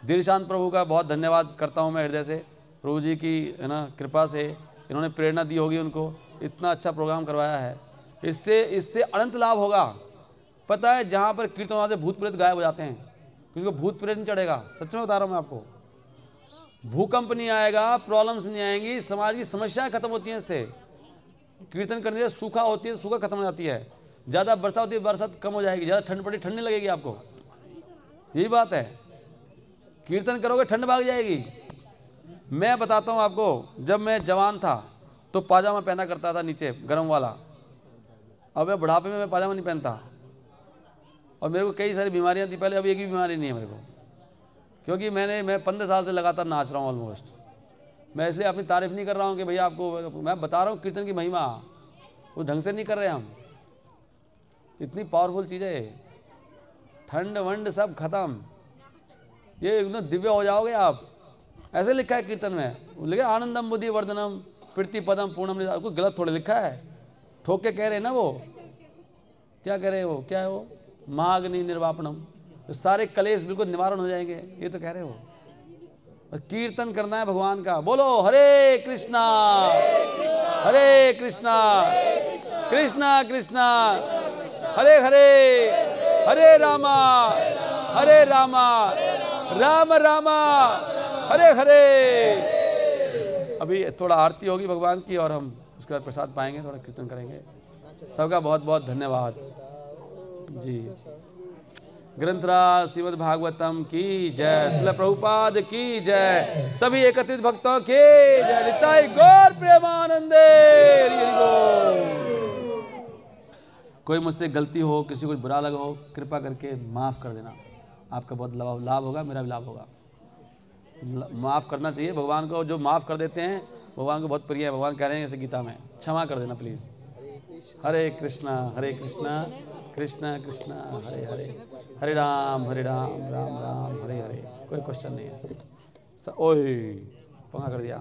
धीरशांत प्रभु का बहुत धन्यवाद करता हूँ मैं हृदय से। प्रभु जी की है ना कृपा से इन्होंने प्रेरणा दी होगी उनको, इतना अच्छा प्रोग्राम करवाया है। इससे अनंत लाभ होगा। पता है जहाँ पर कीर्तन होते भूत प्रेत गायब हो जाते हैं, किसी को भूत प्रेत नहीं चढ़ेगा। सच में बता रहा हूँ मैं आपको, भूकंप नहीं आएगा, प्रॉब्लम्स नहीं आएंगी, समाज की समस्याएं खत्म होती हैं इससे। कीर्तन करने से सूखा होती है, सूखा खत्म हो जाती है। ज़्यादा वर्षा होती है, बरसात कम हो जाएगी। ज़्यादा ठंड पड़ी, ठंड नहीं लगेगी आपको। यही बात है, कीर्तन करोगे ठंड भाग जाएगी। मैं बताता हूँ आपको, जब मैं जवान था तो पाजामा पहना करता था नीचे गर्म वाला। अब मैं बुढ़ापे में मैं पाजामा नहीं पहनता। और मेरे को कई सारी बीमारियाँ थी पहले, अब एक भी बीमारी नहीं है मेरे को, क्योंकि मैं 15 साल से लगातार नाच रहा हूँ ऑलमोस्ट। मैं इसलिए अपनी तारीफ नहीं कर रहा हूँ कि भैया आपको, मैं बता रहा हूँ कीर्तन की महिमा। वो ढंग से नहीं कर रहे हम, इतनी पावरफुल चीज़ है। ठंड वंड सब खत्म, ये एकदम दिव्य हो जाओगे आप। ऐसे लिखा है कीर्तन में, लिखा आनंदम बुद्धि वर्धनम प्रीति पदम पूर्णम, कोई गलत थोड़े लिखा है, ठोक के कह रहे हैं ना वो, क्या कह रहे हैं वो, क्या है वो, महाग्नि निर्वापणम, तो सारे कलेश बिल्कुल निवारण हो जाएंगे, ये तो कह रहे हो। और कीर्तन करना है भगवान का, बोलो हरे कृष्णा हरे कृष्णा कृष्णा कृष्णा हरे हरे, हरे रामा राम रामा हरे हरे। अभी थोड़ा आरती होगी भगवान की और हम उसके बाद प्रसाद पाएंगे, थोड़ा कीर्तन करेंगे। सबका बहुत बहुत धन्यवाद जी। ग्रंथराज श्रीमद् भागवतम की जय, श्रील प्रभुपाद की जय, सभी एकत्रित भक्तों की जय, निताई गौर प्रेमानंदे। कोई मुझसे गलती हो, किसी को बुरा लगा हो, कृपा करके माफ कर देना, आपका बहुत लाभ होगा, मेरा भी लाभ होगा। माफ करना चाहिए भगवान को, जो माफ कर देते हैं भगवान को बहुत प्रिय है। भगवान कह रहे हैं जैसे गीता में, क्षमा कर देना प्लीज। हरे कृष्णा कृष्णा कृष्णा हरे हरे, हरे राम राम राम हरे हरे। कोई क्वेश्चन नहीं है। ओए पंगा कर दिया।